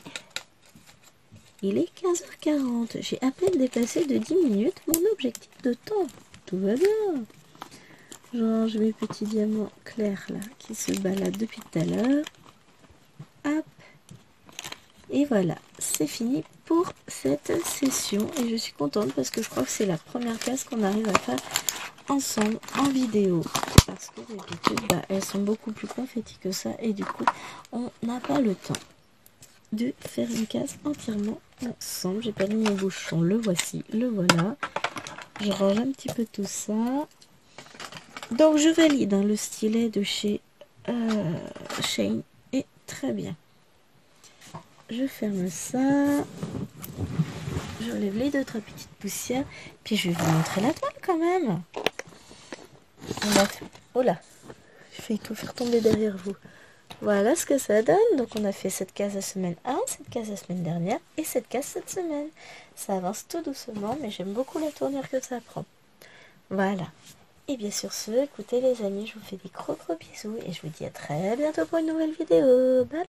il est 15h40. J'ai à peine dépassé de 10 minutes mon objectif de temps. Tout va bien. Genre, j'ai mes petits diamants clairs là qui se baladent depuis tout à l'heure. Hop. Et voilà, c'est fini pour cette session. Et je suis contente parce que je crois que c'est la première case qu'on arrive à faire ensemble en vidéo. Parce que d'habitude, elles sont beaucoup plus confettis que ça. Et du coup, on n'a pas le temps de faire une case entièrement ensemble. J'ai perdu mon bouchon, le voici, le voilà. Je range un petit peu tout ça. Donc je valide, hein, le stylet de chez Shane est très bien. Je ferme ça. J'enlève les 2-3 petites poussières. Puis je vais vous montrer la toile quand même. Oh là, j'ai failli tout faire tomber derrière vous. Voilà ce que ça donne. Donc on a fait cette case la semaine 1, cette case la semaine dernière et cette case cette semaine. Ça avance tout doucement, mais j'aime beaucoup la tournure que ça prend. Voilà. Et bien sur ce, écoutez les amis, je vous fais des gros bisous et je vous dis à très bientôt pour une nouvelle vidéo. Bye